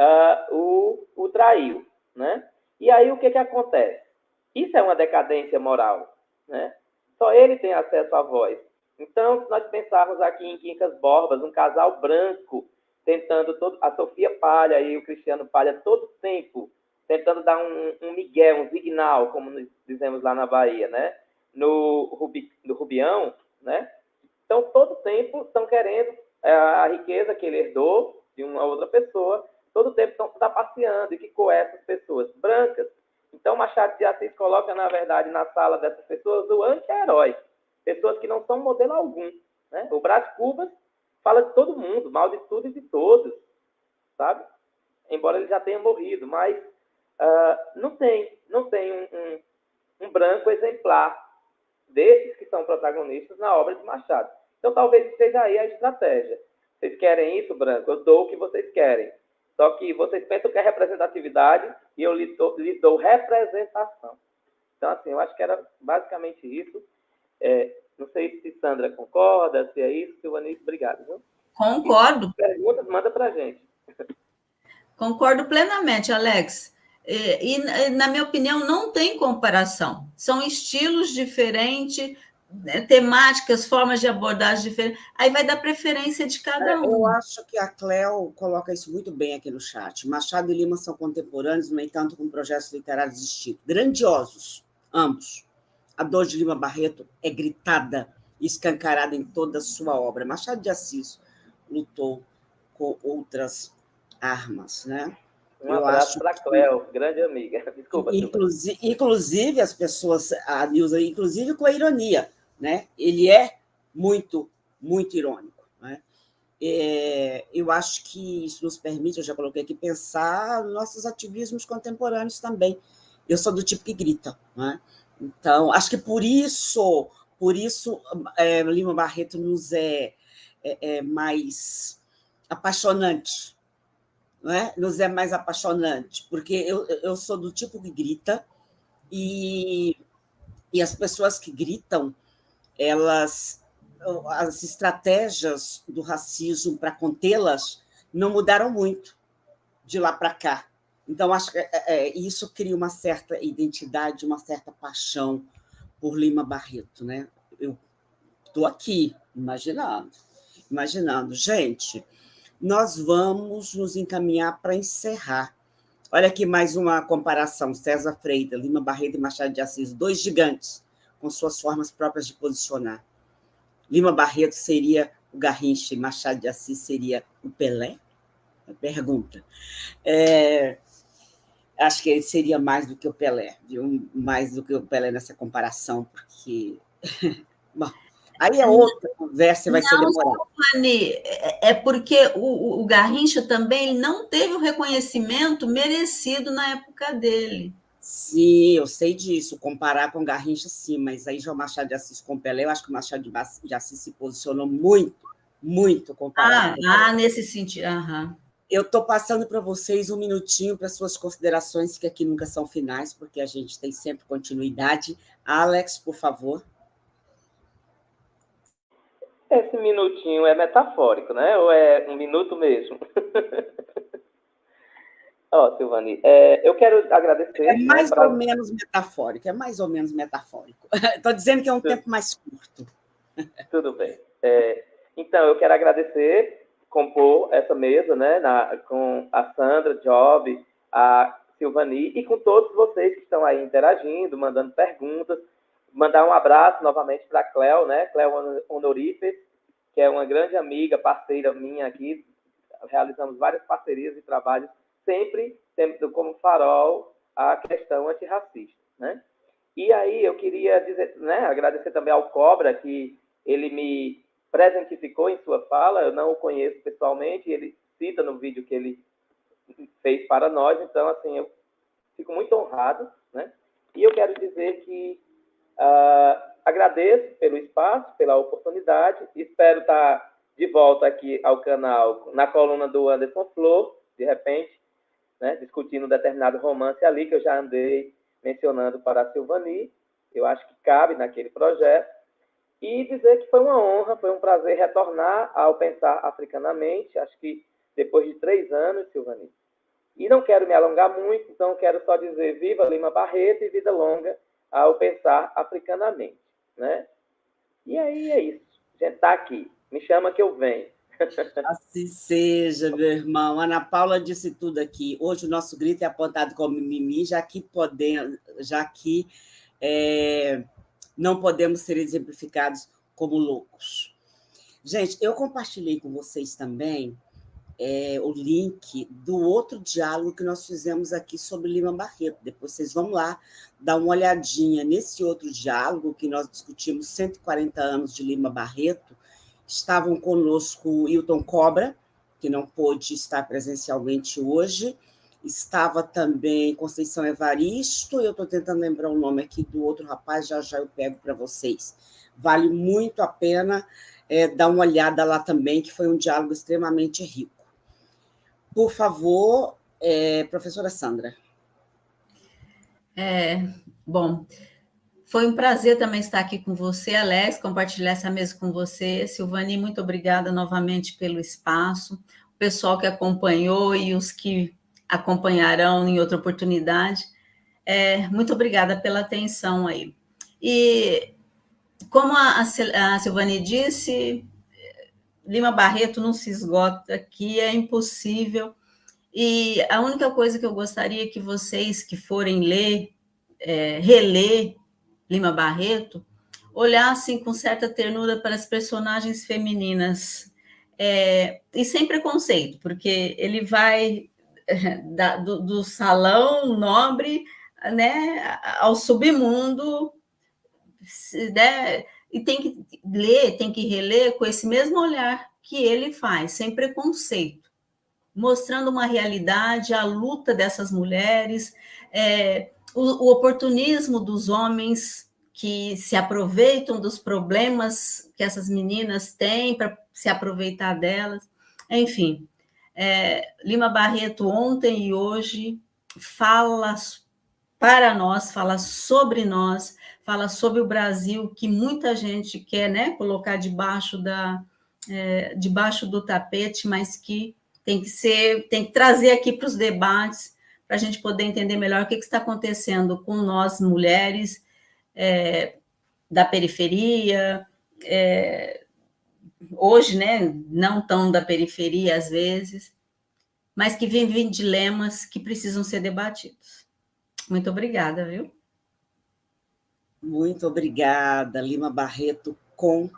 o traiu, né? E aí o que acontece? Isso é uma decadência moral, né? Só ele tem acesso à voz. Então, se nós pensarmos aqui em Quincas Borbas, um casal branco, tentando a Sofia Palha e o Cristiano Palha todo tempo, tentando dar um migué, um signal, como nós dizemos lá na Bahia, né? No Rubião, né? Então, todo tempo estão querendo a riqueza que ele herdou de uma outra pessoa, todo tempo estão passeando e que com essas pessoas brancas. Então, Machado de Assis coloca, na verdade, na sala dessas pessoas o anti-herói, pessoas que não são modelo algum, né? O Brás Cubas fala de todo mundo, mal de tudo e de todos, sabe? Embora ele já tenha morrido, mas não tem um branco exemplar desses que são protagonistas na obra de Machado. Então, talvez esteja aí a estratégia. Vocês querem isso, branco? Eu dou o que vocês querem. Só que vocês pensam que é representatividade e eu lhe dou representação. Então, assim, eu acho que era basicamente isso. Não sei se Sandra concorda, se é isso. Silvani, obrigado. Viu? Concordo. Perguntas, manda para a gente. Concordo plenamente, Alex. E, na minha opinião, não tem comparação. São estilos diferentes, temáticas, formas de abordagem diferentes. Aí vai dar preferência de cada um. Eu acho que a Cleo coloca isso muito bem aqui no chat. Machado e Lima são contemporâneos, no entanto, com projetos literários distintos. Grandiosos, ambos. A dor de Lima Barreto é gritada e escancarada em toda a sua obra. Machado de Assis lutou com outras armas, né? Um abraço para a Cleo, grande amiga. Desculpa. Inclusive, as pessoas, a Nilza, inclusive com a ironia, né? Ele é muito, muito irônico, né? Eu acho que isso nos permite, eu já coloquei aqui, pensar nossos ativismos contemporâneos também. Eu sou do tipo que grita, né? Então, acho que por isso Lima Barreto nos é mais apaixonante, não é? Nos é mais apaixonante, porque eu sou do tipo que grita e as pessoas que gritam, as estratégias do racismo para contê-las não mudaram muito de lá para cá. Então, acho que isso cria uma certa identidade, uma certa paixão por Lima Barreto, né? Eu estou aqui, imaginando. Gente, nós vamos nos encaminhar para encerrar. Olha aqui mais uma comparação. César Freitas, Lima Barreto e Machado de Assis, dois gigantes, com suas formas próprias de posicionar. Lima Barreto seria o Garrincha e Machado de Assis seria o Pelé? Pergunta. Acho que ele seria mais do que o Pelé, viu? Mais do que o Pelé nessa comparação, porque... Bom, aí é outra conversa, vai ser demorada. Fanny, é porque o Garrincha também não teve o reconhecimento merecido na época dele. Sim, eu sei disso, comparar com Garrincha, sim, mas aí já o Machado de Assis com o Pelé, eu acho que o Machado de Assis se posicionou muito comparado. Nesse sentido, aham. Eu estou passando para vocês um minutinho para suas considerações, que aqui nunca são finais, porque a gente tem sempre continuidade. Alex, por favor. Esse minutinho é metafórico, né? Ou é um minuto mesmo? Ó, Silvani, eu quero agradecer... É mais ou menos metafórico, é mais ou menos metafórico. Estou dizendo que é um tempo mais curto. Tudo bem. Então, eu quero agradecer, compor essa mesa, né, com a Sandra, Job, a Silvani e com todos vocês que estão aí interagindo, mandando perguntas. Mandar um abraço novamente para a Cleo, né, Cleo Honorifes, que é uma grande amiga, parceira minha aqui. Realizamos várias parcerias e trabalhos, sempre tendo como farol a questão antirracista, né? E aí eu queria dizer, né, agradecer também ao Cobra, que ele me presentificou em sua fala. Eu não o conheço pessoalmente, ele cita no vídeo que ele fez para nós, então, assim, eu fico muito honrado, né? E eu quero dizer que agradeço pelo espaço, pela oportunidade, espero estar de volta aqui ao canal na coluna do Anderson Flor, de repente, né, discutindo um determinado romance ali que eu já andei mencionando para a Silvani. Eu acho que cabe naquele projeto. E dizer que foi uma honra, foi um prazer retornar ao Pensar Africanamente, acho que depois de 3 anos, Silvani. E não quero me alongar muito, então quero só dizer viva Lima Barreto e vida longa ao Pensar Africanamente, né? E aí é isso. A gente está aqui. Me chama que eu venho. Assim seja, meu irmão. Ana Paula disse tudo aqui. Hoje o nosso grito é apontado como mimimi, já que não podemos ser exemplificados como loucos. Gente, eu compartilhei com vocês também o link do outro diálogo que nós fizemos aqui sobre Lima Barreto. Depois vocês vão lá dar uma olhadinha nesse outro diálogo que nós discutimos 140 anos de Lima Barreto. Estavam conosco o Hilton Cobra, que não pôde estar presencialmente hoje. Estava também Conceição Evaristo, e eu estou tentando lembrar o nome aqui do outro rapaz, já eu pego para vocês. Vale muito a pena dar uma olhada lá também, que foi um diálogo extremamente rico. Por favor, professora Sandra. Bom, foi um prazer também estar aqui com você, Alex, compartilhar essa mesa com você. Silvani, muito obrigada novamente pelo espaço. O pessoal que acompanhou e os que acompanharão em outra oportunidade, muito obrigada pela atenção aí. E, como a Silvani disse, Lima Barreto não se esgota aqui, é impossível. E a única coisa que eu gostaria que vocês que forem ler, reler Lima Barreto, olhassem com certa ternura para as personagens femininas, e sem preconceito, porque ele vai do salão nobre, né, ao submundo, né, e tem que ler, tem que reler com esse mesmo olhar que ele faz, sem preconceito, mostrando uma realidade, a luta dessas mulheres, o oportunismo dos homens que se aproveitam dos problemas que essas meninas têm para se aproveitar delas. Enfim, Lima Barreto ontem e hoje fala para nós, fala sobre nós, fala sobre o Brasil, que muita gente quer, né, colocar debaixo do tapete, mas que tem que trazer aqui para os debates, para a gente poder entender melhor o que está acontecendo com nós, mulheres, da periferia, hoje, né, não tão da periferia às vezes, mas que vivem dilemas que precisam ser debatidos. Muito obrigada, viu? Muito obrigada, Lima Barreto com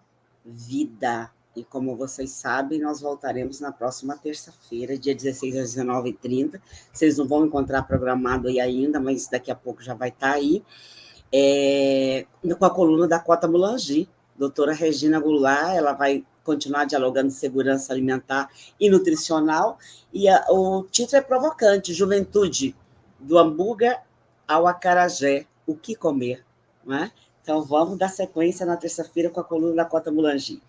vida. E como vocês sabem, nós voltaremos na próxima terça-feira, dia 16 às 19h30. Vocês não vão encontrar programado aí ainda, mas daqui a pouco já vai estar aí, com a coluna da Cota Mulangi. Doutora Regina Goulart, ela vai continuar dialogando segurança alimentar e nutricional. E o título é provocante: Juventude, do hambúrguer ao acarajé, o que comer? Não é? Então, vamos dar sequência na terça-feira com a coluna da Cota Mulangi.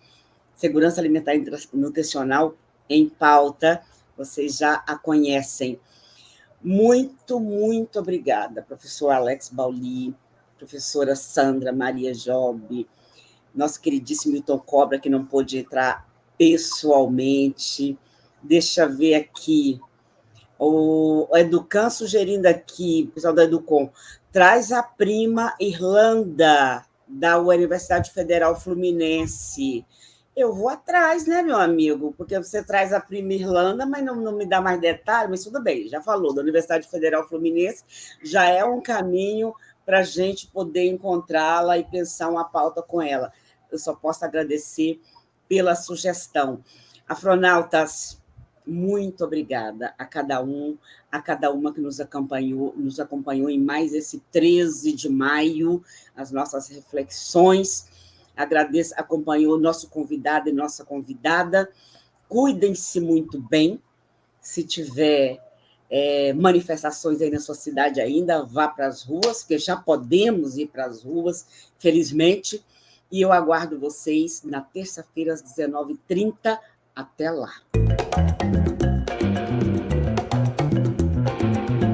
Segurança alimentar e nutricional em pauta, vocês já a conhecem. Muito, muito obrigada, professor Alex Bauli, professora Sandra Maria Job, nosso queridíssimo Milton Cobra, que não pôde entrar pessoalmente. Deixa eu ver aqui. O Educan sugerindo aqui, o pessoal da Educom, traz a prima Irlanda, da Universidade Federal Fluminense. Eu vou atrás, né, meu amigo? Porque você traz a prima Irlanda, mas não me dá mais detalhes, mas tudo bem, já falou, da Universidade Federal Fluminense, já é um caminho para a gente poder encontrá-la e pensar uma pauta com ela. Eu só posso agradecer pela sugestão. Afronautas, muito obrigada a cada uma que nos acompanhou em mais esse 13 de maio, as nossas reflexões. Agradeço, acompanhou o nosso convidado e nossa convidada. Cuidem-se muito bem. Se tiver manifestações aí na sua cidade ainda, vá para as ruas, porque já podemos ir para as ruas, felizmente. E eu aguardo vocês na terça-feira, às 19h30. Até lá.